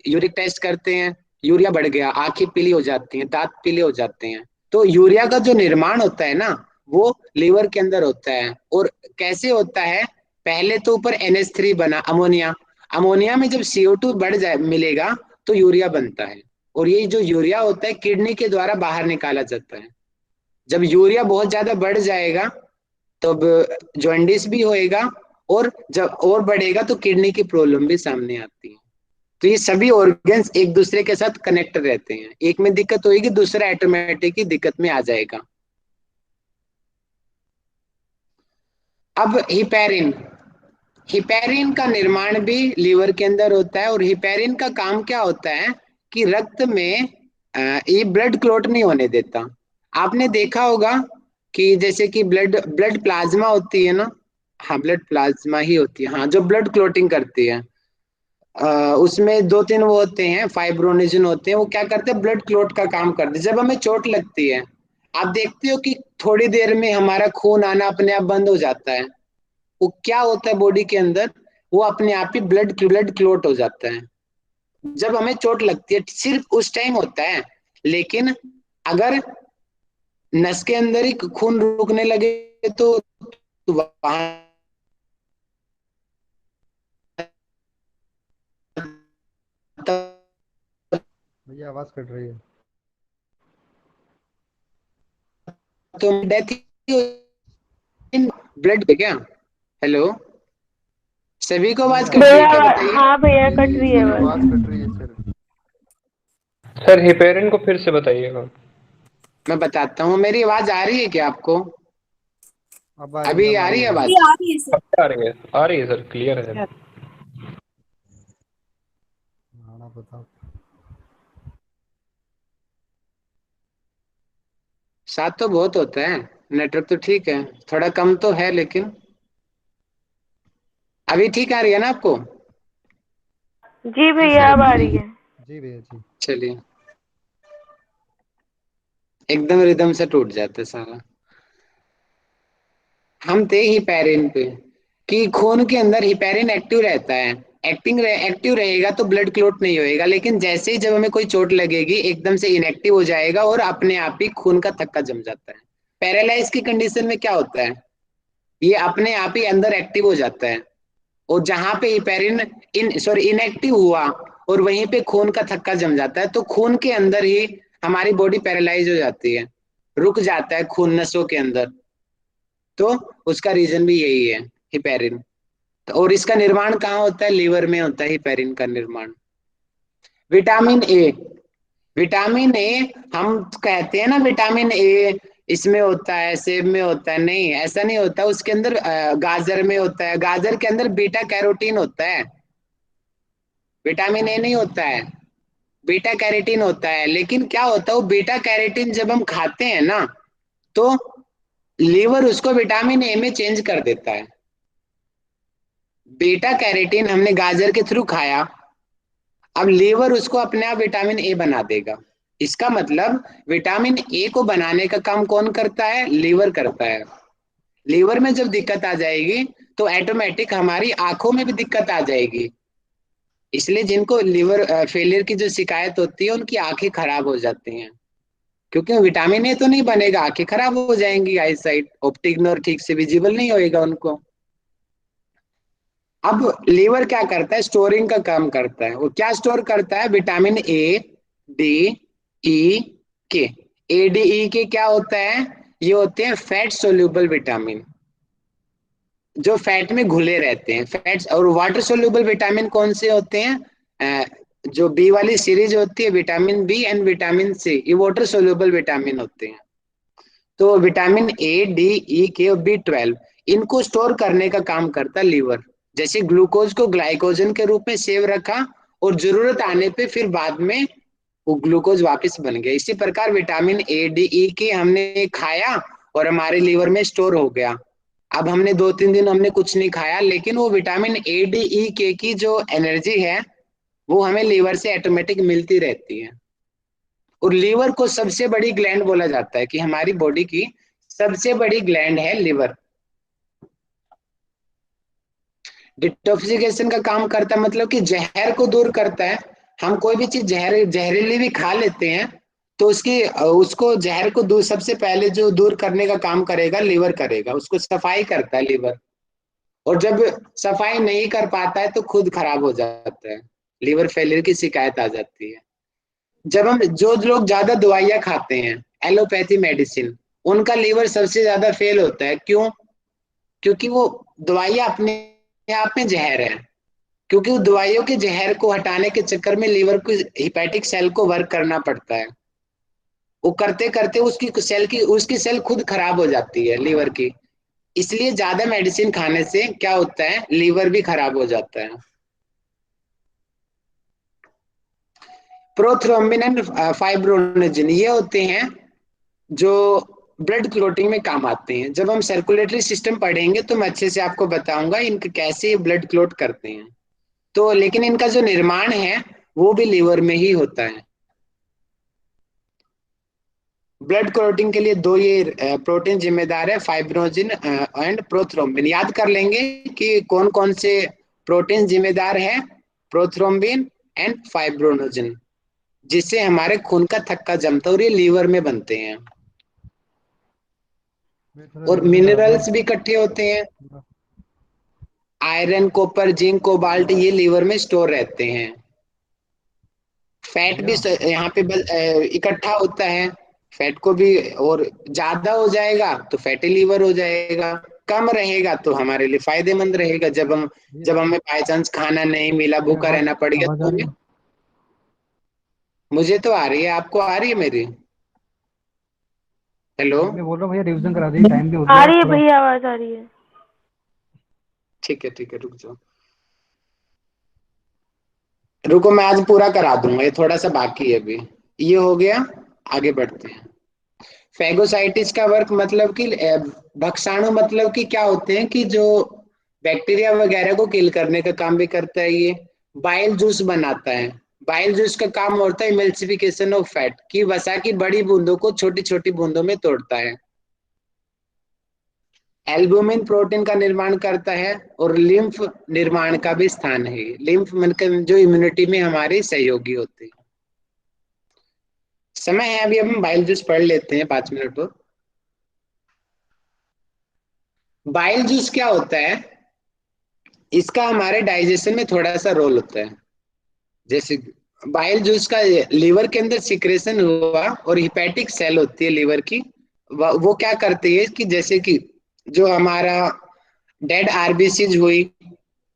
यूरिक टेस्ट करते हैं, यूरिया बढ़ गया, आंखें पीली हो जाती हैं, दांत पीले हो जाते हैं। तो यूरिया का जो निर्माण होता है ना, वो लीवर के अंदर होता है। और कैसे होता है? पहले तो ऊपर NH3 बना, अमोनिया, अमोनिया में जब CO2 बढ़ जाए मिलेगा तो यूरिया बनता है। और ये जो यूरिया होता है किडनी के द्वारा बाहर निकाला जाता है। जब यूरिया बहुत ज्यादा बढ़ जाएगा तब जॉन्डिस भी होएगा, और जब और बढ़ेगा तो किडनी की प्रॉब्लम भी सामने आती है। तो ये सभी ऑर्गन्स एक दूसरे के साथ कनेक्ट रहते हैं, एक में दिक्कत होगी दूसरा ऑटोमेटिक ही दिक्कत में आ जाएगा। अब हिपैरिन, हिपैरिन का निर्माण भी लीवर के अंदर होता है। और हिपैरिन का काम क्या होता है कि रक्त में ये ब्लड क्लॉट नहीं होने देता। आपने देखा होगा कि जैसे कि ब्लड ब्लड प्लाज्मा होती है ना, हाँ ब्लड प्लाज्मा ही होती है, हाँ, जो ब्लड क्लॉटिंग करती है, उसमें 2-3 वो होते हैं, फाइब्रोनेजिन होते हैं, वो क्या करते हैं, ब्लड क्लॉट का काम करते हैं। जब हमें चोट लगती है, आप देखते हो कि थोड़ी देर में हमारा खून आना अपने आप बंद हो जाता है। वो क्या होता है बॉडी के अंदर, वो अपने आप ही ब्लड क्लॉट हो जाता है। जब हमें चोट लगती है सिर्फ उस टाइम होता है, लेकिन अगर नस के अंदर ही खून रुकने लगे तो वहां भैया आवाज कट रही है। तो डेथ ब्लड पे क्या? हेलो, सभी को आवाज कट रही है क्या? बताइए। हाँ भैया जी कट जी रही है सर, बस। आवाज कट रही है सर। सर हिपेरिन को फिर से बताइएगा। मैं बताता हूँ, मेरी आवाज आ रही है क्या आपको? अब आ रही अभी है, अब आ रही है आवाज? अब आ रही है सर, क्लियर है। हाँ बताओ। सात तो बहुत होता है, नेटवर्क तो ठीक है, थोड़ा कम तो है, लेकिन अभी ठीक आ रही है ना आपको? जी भैया अब आ रही है। जी भैया जी। चलिए, एकदम रिदम से टूट जाते सारा। हम थे हिपैरिन पे कि खून के अंदर हिपैरिन एक्टिव रहता है, एक्टिव रहेगा तो ब्लड क्लॉट नहीं होएगा, लेकिन जैसे ही जब हमें कोई चोट लगेगी एकदम से इनएक्टिव हो जाएगा और अपने आप ही खून का थक्का जम जाता है। पैरालाइज की कंडीशन में क्या होता है, ये अपने आप ही अंदर एक्टिव हो जाता है, और जहां पे हिपैरिन इनएक्टिव हुआ और वहीं पे खून का थक्का जम जाता है, तो खून के अंदर ही हमारी बॉडी पैरालाइज हो जाती है, रुक जाता है खून नसों के अंदर। तो उसका रीजन भी यही है, हिपैरिन। तो और इसका निर्माण कहाँ होता है? लीवर में होता है हिपैरिन का निर्माण। विटामिन ए, विटामिन ए, हम कहते हैं ना विटामिन ए इसमें होता है, सेब में होता है, नहीं ऐसा नहीं होता। उसके अंदर गाजर में होता है, गाजर के अंदर बीटा कैरोटीन होता है, विटामिन ए नहीं होता है, बीटा कैरोटीन होता है। लेकिन क्या होता है, वो बीटा कैरोटीन जब हम खाते हैं ना, तो लीवर उसको विटामिन ए में चेंज कर देता है। बीटा कैरोटीन हमने गाजर के थ्रू खाया, अब लीवर उसको अपने आप विटामिन ए बना देगा। इसका मतलब विटामिन ए को बनाने का काम कौन करता है? लीवर करता है। लीवर में जब दिक्कत आ जाएगी तो ऑटोमेटिक हमारी आंखों में भी दिक्कत आ जाएगी। इसलिए जिनको लीवर फेलियर की जो शिकायत होती है उनकी आंखें खराब हो जाती हैं, क्योंकि विटामिन ए तो नहीं बनेगा, आंखें खराब हो जाएंगी, आई साइट, ऑप्टिक नर्व ठीक से विजिबल नहीं होएगा उनको। अब लीवर क्या करता है, स्टोरिंग का काम करता है। वो क्या स्टोर करता है, विटामिन ए, डी, ई, के। ए, डी, ई, के क्या होता है, ये होते हैं फैट सोल्यूबल विटामिन, जो फैट में घुले रहते हैं। फैट्स और वाटर सोल्यूबल विटामिन कौन से होते हैं, जो बी वाली सीरीज होती है, vitamin B and vitamin C, ये वाटर सोल्यूबल विटामिन होते हैं। तो विटामिन ए, डी, ई, के और B12 इनको स्टोर करने का काम करता है लीवर। जैसे ग्लूकोज को ग्लाइकोजन के रूप में सेव रखा और जरूरत आने पे फिर बाद में वो ग्लूकोज वापस बन गया, इसी प्रकार विटामिन ए, डी, ई के हमने खाया और हमारे लीवर में स्टोर हो गया। अब हमने 2-3 दिन हमने कुछ नहीं खाया, लेकिन वो विटामिन ए, डी, ई, के की जो एनर्जी है वो हमें लीवर से ऑटोमेटिक मिलती रहती है। और लीवर को सबसे बड़ी ग्लैंड बोला जाता है, कि हमारी बॉडी की सबसे बड़ी ग्लैंड है लीवर। डिटॉक्सिफिकेशन का काम करता है, मतलब कि जहर को दूर करता है। हम कोई भी चीज जहरीली भी खा लेते हैं तो उसको जहर को दूर, सबसे पहले जो दूर करने का काम करेगा लीवर करेगा, उसको सफाई करता है लीवर। और जब सफाई नहीं कर पाता है तो खुद खराब हो जाता है, लीवर फेलियर की शिकायत आ जाती है। जब हम जो लोग ज्यादा दवाइयां खाते हैं, एलोपैथी मेडिसिन, उनका लीवर सबसे ज्यादा फेल होता है। क्यों? क्योंकि वो दवाइयां अपने आप में जहर है, क्योंकि उस दवाइयों के जहर को हटाने के चक्कर में लीवर को, हिपैटिक सेल को वर्क करना पड़ता है। वो करते करते उसकी सेल खुद खराब हो जाती है लीवर की। इसलिए ज्यादा मेडिसिन खाने से क्या होता है, लीवर भी खराब हो जाता है। प्रोथ्रोम्बिन एंड फाइब्रोनेजिन ये होते हैं जो ब्लड क्लोटिंग में काम आते हैं। जब हम सर्कुलेटरी सिस्टम पढ़ेंगे तो मैं अच्छे से आपको बताऊंगा इनके कैसे ब्लड क्लोट करते हैं। तो लेकिन इनका जो निर्माण है वो भी लीवर में ही होता है। ब्लड क्लोटिंग के लिए दो ये प्रोटीन जिम्मेदार है, फाइब्रोजिन एंड प्रोथ्रोम्बिन। याद कर लेंगे कि कौन कौन से प्रोटीन जिम्मेदार है, प्रोथ्रोम्बिन एंड फाइब्रोनोजिन, जिससे हमारे खून का थक्का जमता है और ये लीवर में बनते हैं। और मिनरल्स भी इकट्ठे होते हैं, आयरन, कॉपर, जिंक, कोबाल्ट, ये लीवर में स्टोर रहते हैं। फैट भी यहाँ पे इकट्ठा होता है, फैट को भी, और ज्यादा हो जाएगा तो फैटी लीवर हो जाएगा, कम रहेगा तो हमारे लिए फायदेमंद रहेगा। जब हमें बाय चांस खाना नहीं मिला, भूखा रहना पड़ गया तो हमें, मुझे तो आ रही है, आपको आ रही है मेरी? हेलो, मैं बोल रहा हूँ भैया रिवीजन करा दीजिए, टाइम भी हो गया आ रही है भैया, आवाज आ रही है। ठीक है, रुक जाओ, रुको, मैं आज पूरा करा दूंगा, ये थोड़ा सा बाकी है अभी। ये हो गया, आगे बढ़ते हैं। फैगोसाइटिस का वर्क मतलब कि भक्षाणु, मतलब कि क्या होते हैं कि जो बैक्टीरिया वगैरह को किल करने का काम भी करता है। ये बाइल जूस बनाता है। बाइल जूस का काम होता है इमल्सिफिकेशन ऑफ फैट, की वसा की बड़ी बूंदों को छोटी छोटी बूंदों में तोड़ता है। एल्बुमिन प्रोटीन का निर्माण करता है और लिम्फ निर्माण का भी स्थान है। लिम्फ मतलब जो इम्यूनिटी में हमारे सहयोगी होते हैं। समय है अभी, हम बाइल जूस पढ़ लेते हैं 5 मिनट और। बाइल जूस क्या होता है, इसका हमारे डाइजेशन में थोड़ा सा रोल होता है। जैसे बाइल जूस का लीवर के अंदर सिक्रेशन हुआ, और हिपैटिक सेल होती है लीवर की, वो क्या करती है कि जैसे कि जो हमारा डेड आरबीसीज हुई,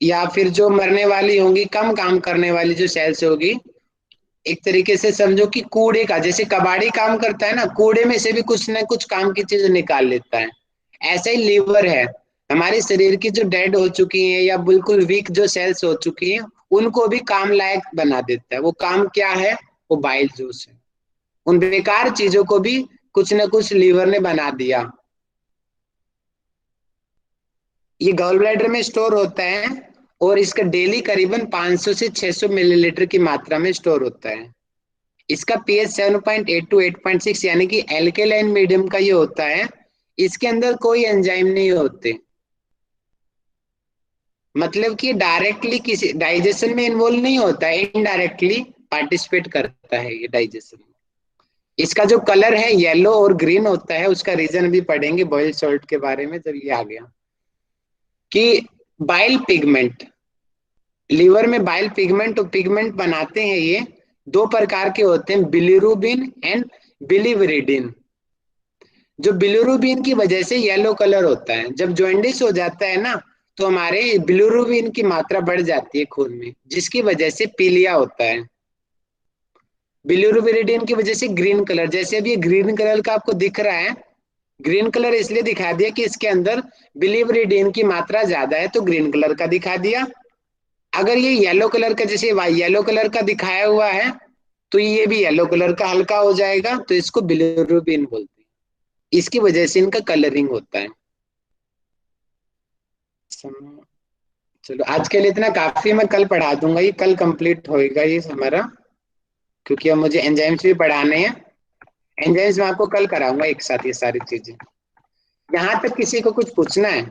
या फिर जो मरने वाली होंगी, कम काम करने वाली जो सेल्स होगी, एक तरीके से समझो कि कूड़े का, जैसे कबाड़ी काम करता है ना, कूड़े में से भी कुछ ना कुछ काम की चीज निकाल लेता है। ऐसा ही लीवर है, हमारे शरीर की जो डेड हो चुकी है या बिल्कुल वीक जो सेल्स हो चुकी हैं, उनको भी काम लायक बना देता है। वो काम क्या है, वो बाइल जूस है। उन बेकार चीजों को भी कुछ ना कुछ लीवर ने बना दिया। ये गॉल ब्लैडर में स्टोर होता है, और इसका डेली करीबन 500 से 600 मिलीलीटर की मात्रा में स्टोर होता है। इसका पीएच 7.8 to 8.6 यानी कि एल्केलाइन मीडियम का ये होता है। इसके अंदर कोई एंजाइम नहीं होते, मतलब कि डायरेक्टली किसी डाइजेशन में इन्वॉल्व नहीं होता है, इनडायरेक्टली पार्टिसिपेट करता है ये डाइजेशन में। इसका जो कलर है येलो और ग्रीन होता है, उसका रीजन भी पढ़ेंगे बॉइल्ड सॉल्ट के बारे में जब ये आ गया। कि बाइल पिगमेंट, लीवर में बाइल पिगमेंट बनाते हैं, ये दो प्रकार के होते हैं, बिलिरुबिन एंड बिलिवरिडिन। जो बिलिरुबिन की वजह से येलो कलर होता है, जब जॉन्डिस हो जाता है ना, तो हमारे बिलिरुबिन की मात्रा बढ़ जाती है खून में, जिसकी वजह से पीलिया होता है। बिलिरुबिन की वजह से ग्रीन कलर, जैसे अभी ये ग्रीन कलर का आपको दिख रहा है, ग्रीन कलर इसलिए दिखा दिया कि इसके अंदर बिलिरुबिन की मात्रा ज्यादा है, तो ग्रीन कलर का दिखा दिया। अगर ये येलो कलर का, जैसे येलो कलर का दिखाया हुआ है, तो ये भी येलो कलर का हल्का हो जाएगा, तो इसको बिलिरुबिन बोलते हैं। इसकी वजह से इनका कलरिंग होता है। चलो आज के लिए इतना काफी, मैं कल पढ़ा दूंगा, ये कल कंप्लीट होएगा ये हमारा, क्योंकि अब मुझे एंजाइम्स भी पढ़ाने हैं। एंजाइम्स में आपको कल कराऊंगा एक साथ ये सारी चीजें। यहाँ तक किसी को कुछ पूछना है?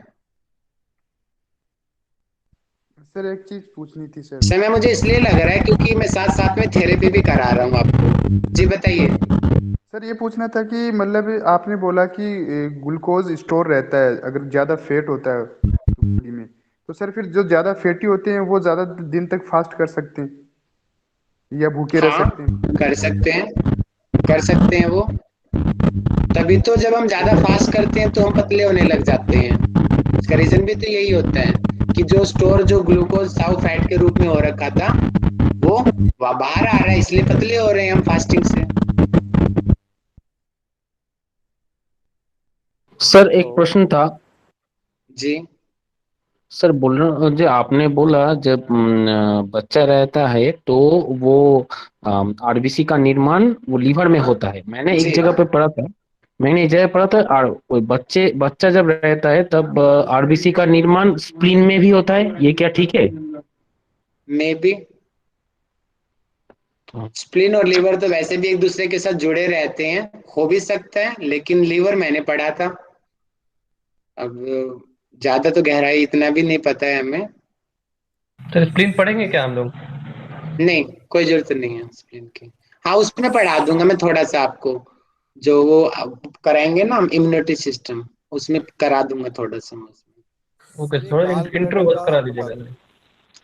सर एक चीज पूछनी थी सर। समय मुझे इसलिए लग रहा है क्योंकि मैं साथ साथ में थेरेपी भी करा रहा हूँ आपको। जी बताइए। सर ये पूछना था कि मतलब आपने बोला कि ग्लूकोज स्टोर रहता है अगर ज्यादा फैट होता है बॉडी में, तो सर फिर जो ज्यादा फैटी होते हैं वो ज्यादा दिन तक फास्ट कर सकते हैं या भूखे रह हाँ सकते हैं? कर सकते हैं, कर सकते हैं वो। तभी तो जब हम ज्यादा फास्ट करते हैं तो हम पतले होने लग जाते हैं। इसका रीजन भी तो यही होता है कि जो स्टोर जो ग्लूकोज था वो फैट के रूप में हो रखा था, वो बाहर आ रहा है, इसलिए पतले हो रहे हैं हम फास्टिंग से। सर एक प्रश्न था। जी सर बोलना जो आपने बोला, जब बच्चा रहता है तो वो आरबीसी का निर्माण वो लीवर में होता है। मैंने एक जी जगह पे पढ़ा था, मैंने एक जगह पढ़ा था, और वो बच्चा जब रहता है तब आरबीसी का निर्माण स्प्लीन में भी होता है, ये क्या ठीक है? May be. स्प्लीन और लीवर तो वैसे भी एक दूसरे के साथ जुड़े रहते हैं, हो भी सकता है, लेकिन लीवर मैंने पढ़ा था। अब ज्यादा तो गहराई इतना भी नहीं पता है हमें। तो स्प्लीन पढ़ेंगे क्या हम लोग? नहीं, कोई जरूरत नहीं है स्प्लीन की। हाँ उसमें पढ़ा दूंगा मैं थोड़ा सा आपको, जो वो अब कराएंगे ना हम इम्यूनिटी सिस्टम, उसमें करा दूंगा थोड़ा सा मैं उसमें। ओके, थोड़ा इंट्रो बस करा दीजिएगा।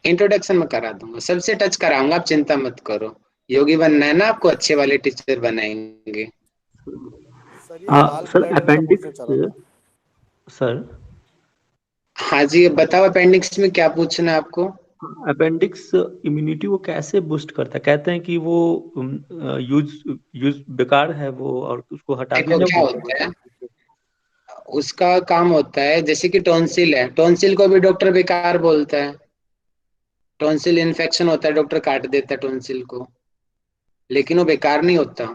इंट्रोडक्शन में करा दूंगा, सबसे टच कराऊंगा, आप चिंता मत करो। योगी बनना है ना आपको, अच्छे वाले टीचर बनाएंगे। सर अपेंडिक्स सर, हाँ जी बताओ, अपेंडिक्स में क्या पूछना है आपको? अपेंडिक्स इम्यूनिटी वो कैसे बूस्ट करता है? कहते हैं कि वो यूज यूज बेकार है वो, और उसको हटा देखो दिया क्या जाए। होता है, उसका काम होता है, जैसे कि टॉन्सिल है, टॉन्सिल को भी डॉक्टर बेकार बोलता है। टॉन्सिल इन्फेक्शन होता है, डॉक्टर काट देता है टॉन्सिल को, लेकिन वो बेकार नहीं होता।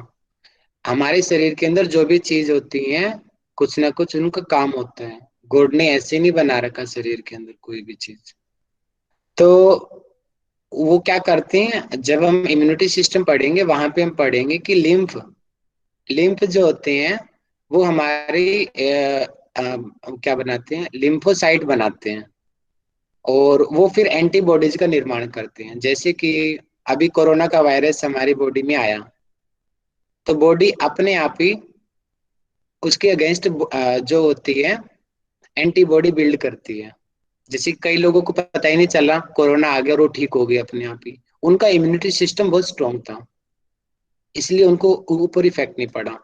हमारे शरीर के अंदर जो भी चीज होती है, कुछ ना कुछ उनका काम होता है। गॉड ने ऐसे नहीं बना रखा शरीर के अंदर कोई भी चीज। तो वो क्या करते हैं, जब हम इम्यूनिटी सिस्टम पढ़ेंगे वहां पे हम पढ़ेंगे कि लिम्फ लिम्फ जो होते हैं वो हमारी क्या बनाते हैं, लिम्फोसाइट बनाते हैं, और वो फिर एंटीबॉडीज का निर्माण करते हैं। जैसे कि अभी कोरोना का वायरस हमारी बॉडी में आया, तो बॉडी अपने आप ही उसके अगेंस्ट जो होती है एंटीबॉडी बिल्ड करती है। जैसे कई लोगों को पता ही नहीं चला कोरोना आ गया और वो ठीक हो गया अपने आप ही, उनका इम्यूनिटी सिस्टम बहुत स्ट्रांग था, इसलिए उनको ऊपर इफेक्ट नहीं पड़ा,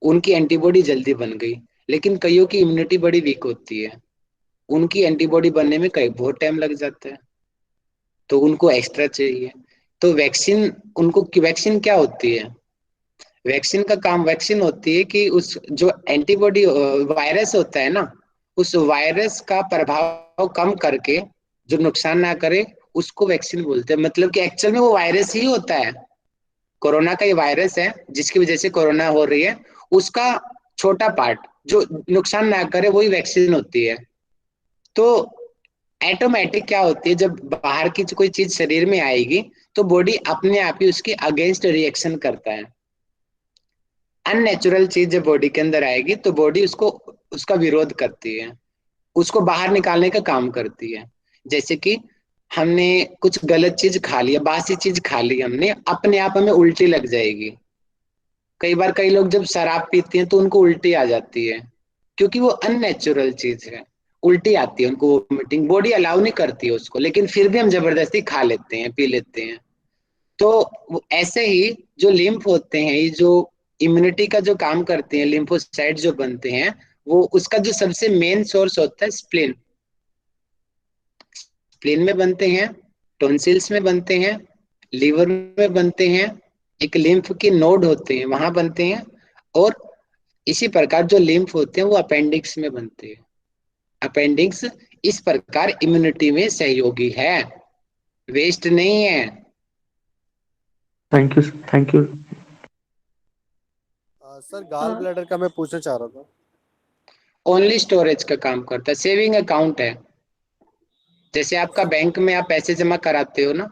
उनकी एंटीबॉडी जल्दी बन गई। लेकिन कईयों की इम्यूनिटी बड़ी वीक होती है, उनकी एंटीबॉडी बनने में कई बहुत टाइम लग जाता है, तो उनको एक्स्ट्रा चाहिए। तो वैक्सीन, उनको वैक्सीन क्या होती है, वैक्सीन का काम, वैक्सीन होती है कि उस जो एंटीबॉडी वायरस होता है ना, उस वायरस का प्रभाव कम करके, जो नुकसान ना करे, उसको वैक्सीन बोलते हैं। मतलब कि एक्चुअल में वो वायरस ही होता है, कोरोना का ये वायरस है जिसकी वजह से कोरोना हो रही है, उसका छोटा पार्ट जो नुकसान ना करे वही वैक्सीन होती है। तो ऑटोमेटिक क्या होती है, जब बाहर की कोई चीज शरीर में आएगी तो बॉडी अपने आप ही उसके अगेंस्ट रिएक्शन करता है। अननेचुरल चीज जब बॉडी के अंदर आएगी तो बॉडी उसको उसका विरोध करती है, उसको बाहर निकालने का काम करती है। जैसे कि हमने कुछ गलत चीज खा लिया, बासी चीज खा ली हमने, अपने आप हमें उल्टी लग जाएगी। कई बार कई लोग जब शराब पीते हैं तो उनको उल्टी आ जाती है, क्योंकि वो अननेचुरल चीज है, उल्टी आती है उनको, वोमिटिंग, बॉडी अलाउ नहीं करती है उसको, लेकिन फिर भी हम जबरदस्ती खा लेते हैं, पी लेते हैं। तो ऐसे ही जो लिम्फ होते हैं, ये जो इम्यूनिटी का जो काम करते हैं, लिम्फोसाइट जो बनते हैं, वो उसका जो सबसे मेन सोर्स होता है स्प्लीन। स्प्लीन में बनते हैं, टॉन्सिल्स में बनते हैं, लीवर में बनते हैं, एक लिम्फ के नोड होते हैं वहां बनते हैं, और इसी प्रकार जो लिम्फ होते हैं वो अपेंडिक्स में बनते हैं। अपेंडिक्स इस प्रकार इम्यूनिटी में सहयोगी है, वेस्ट नहीं है। Thank you, thank you. Sir gall bladder का मैं पूछना चाह रहा था। ओनली स्टोरेज का काम करता है, सेविंग अकाउंट है। जैसे आपका बैंक में आप पैसे जमा कराते हो ना,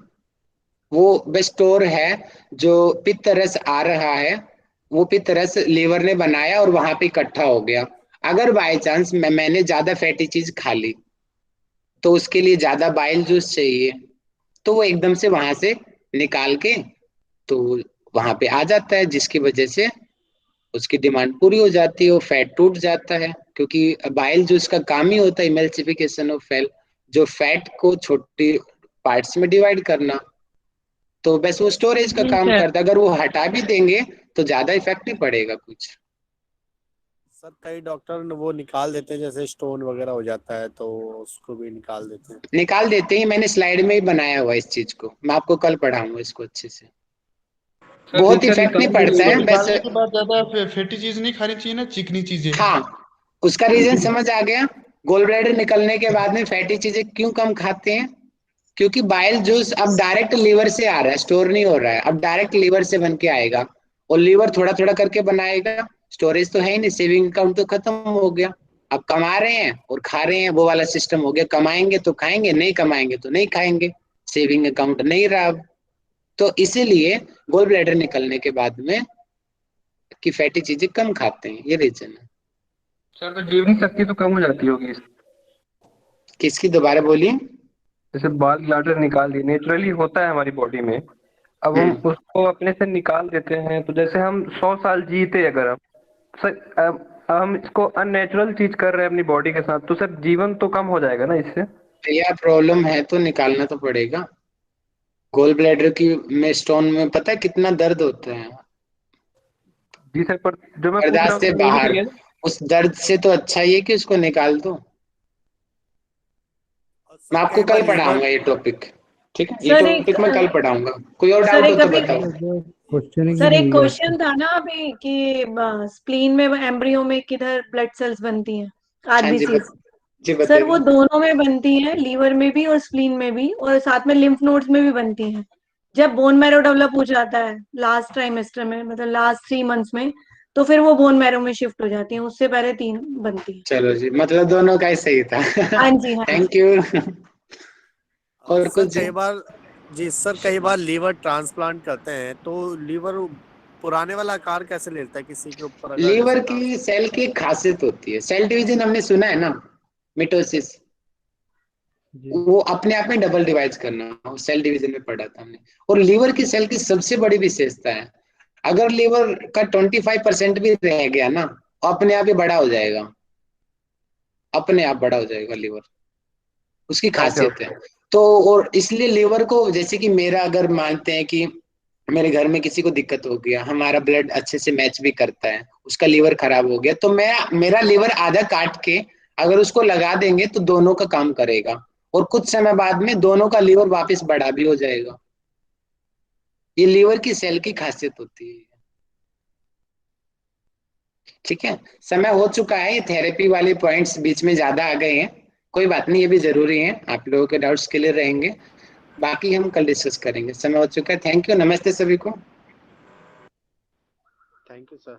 वो बस स्टोर है। जो पित्त रस आ रहा है, वो पित्त रस लीवर ने बनाया और वहां पे इकट्ठा हो गया। अगर बाय चांस मैंने ज्यादा फैटी चीज खा ली, तो उसके लिए ज्यादा बाइल जूस चाहिए, तो वो एकदम से वहां से निकाल के तो वहां पे आ जाता है, जिसकी वजह से उसकी डिमांड पूरी हो जाती है, वो फैट टूट जाता है। क्योंकि बाइल जूस का काम ही होता है इमल्सिफिकेशन ऑफ फैट, जो फैट को छोटी पार्ट्स में डिवाइड करना। तो बस वो स्टोरेज का ठीक काम है। करता है। अगर वो हटा भी देंगे तो ज्यादा इफेक्ट नहीं पड़ेगा कुछ। सर कई डॉक्टर वो निकाल देते हैं, जैसे स्टोन वगैरह हो जाता है तो उसको भी निकाल देते हैं। निकाल देते हैं, मैंने स्लाइड में ही बनाया हुआ इस चीज को, मैं आपको कल पढ़ाऊंगा इसको अच्छे से। बहुत इफेक्ट नहीं पड़ता है, बस निकालने के बाद ज्यादा फैटी चीज नहीं खानी चाहिए ना, चिकनी चीजें। हाँ, उसका रीजन समझ आ गया। गोल ब्लैडर निकलने के बाद में फैटी चीजें क्यों कम खाते हैं? क्योंकि बाइल जूस अब डायरेक्ट लीवर से आ रहा है, स्टोर नहीं हो रहा है, अब डायरेक्ट लीवर से बन के आएगा, और लीवर थोड़ा थोड़ा करके बनाएगा। स्टोरेज तो है ही नहीं, सेविंग अकाउंट तो खत्म हो गया। अब कमा रहे हैं और खा रहे हैं, वो वाला सिस्टम हो गया। कमाएंगे तो खाएंगे, नहीं कमाएंगे तो नहीं खाएंगे, सेविंग अकाउंट नहीं रहा अब। तो इसीलिए गोल ब्लैडर निकलने के बाद में कि फैटी चीजें कम खाते हैं, ये रीजन है। सर तो जीवनी शक्ति तो कम हो जाती होगी। किसकी, दोबारा बोलिए। जैसे बाल ब्लैडर निकाल दी, नेचुरली होता है हमारी बॉडी में, अब हम उसको अपने से निकाल देते हैं, तो जैसे हम 100 साल जीते अगर हम सर, अब हम इसको अननेचुरल चीज कर रहे हैं अपनी बॉडी के साथ, तो सर जीवन तो कम हो जाएगा ना इससे। भैया प्रॉब्लम है तो निकालना तो पड़ेगा। गोल ब्लैडर की में स्टोन में पता है कितना दर्द होता है? जी सर, पर जो मैं पूछ रहा बर्दाश्त से हूँ बाहर, उस दर्द से तो अच्छा ही है कि उसको निकाल दो। मैं आपको कल पढ़ाऊंगा ये टॉपिक, ठीक है? ये सर एक टॉपिक मैं कल पढ़ाऊंगा। कोई और सर डाउट हो एक तो अभी बताओ। सर एक क्वेश्चन था ना अभी कि स्प्लीन में, एम्ब्रियो में किधर ब्लड सेल्स बनती हैं, हाँ जी, आरबीसी। जी सर वो बताइए। दोनों में बनती हैं, लीवर में भी और स्प्लीन में भी, और साथ में लिम्फ नोड्स में भी बनती हैं। जब बोन मैरो डेवलप हो जाता है लास्ट ट्राइमेस्टर में, मतलब लास्ट 3 मंथ्स में, तो फिर वो बोन मैरो में शिफ्ट हो जाती हैं, उससे पहले 3 बनती हैं। चलो जी, मतलब दोनों का ही सही था। हाँ जी, हाँ जी। Thank you. और सर कुछ? कई बार जी सर, कई बार लीवर ट्रांसप्लांट करते हैं तो लीवर पुराने वाला आकार कैसे लेता है किसी के ऊपर, अगर लीवर जैसे की सेल की एक खासियत होती है, सेल डिवीजन हमने सुना है ना, मिटोसिस। वो अपने आप में डबल डिवाइड करना, सेल डिवीजन में पढ़ा था हमने। और लीवर की सेल की सबसे बड़ी विशेषता है, अगर लीवर का 25% भी रह गया ना, अपने आप ही बड़ा हो जाएगा, अपने आप बड़ा हो जाएगा लीवर, उसकी खासियत है। तो और इसलिए लीवर को, जैसे कि मेरा, अगर मानते हैं कि मेरे घर में किसी को दिक्कत हो गया, हमारा ब्लड अच्छे से मैच भी करता है, उसका लीवर खराब हो गया, तो मेरा लीवर आधा काट के अगर उसको लगा देंगे तो दोनों का काम करेगा, और कुछ समय बाद में दोनों का लीवर वापस बड़ा भी हो जाएगा। ये लीवर की सेल की खासियत होती है। ठीक है, समय हो चुका है, ये थेरेपी वाले पॉइंट्स बीच में ज्यादा आ गए हैं, कोई बात नहीं, ये भी जरूरी है, आप लोगों के डाउट्स क्लियर रहेंगे। बाकी हम कल डिस्कस करेंगे, समय हो चुका है। थैंक यू, नमस्ते सभी को। Thank you sir.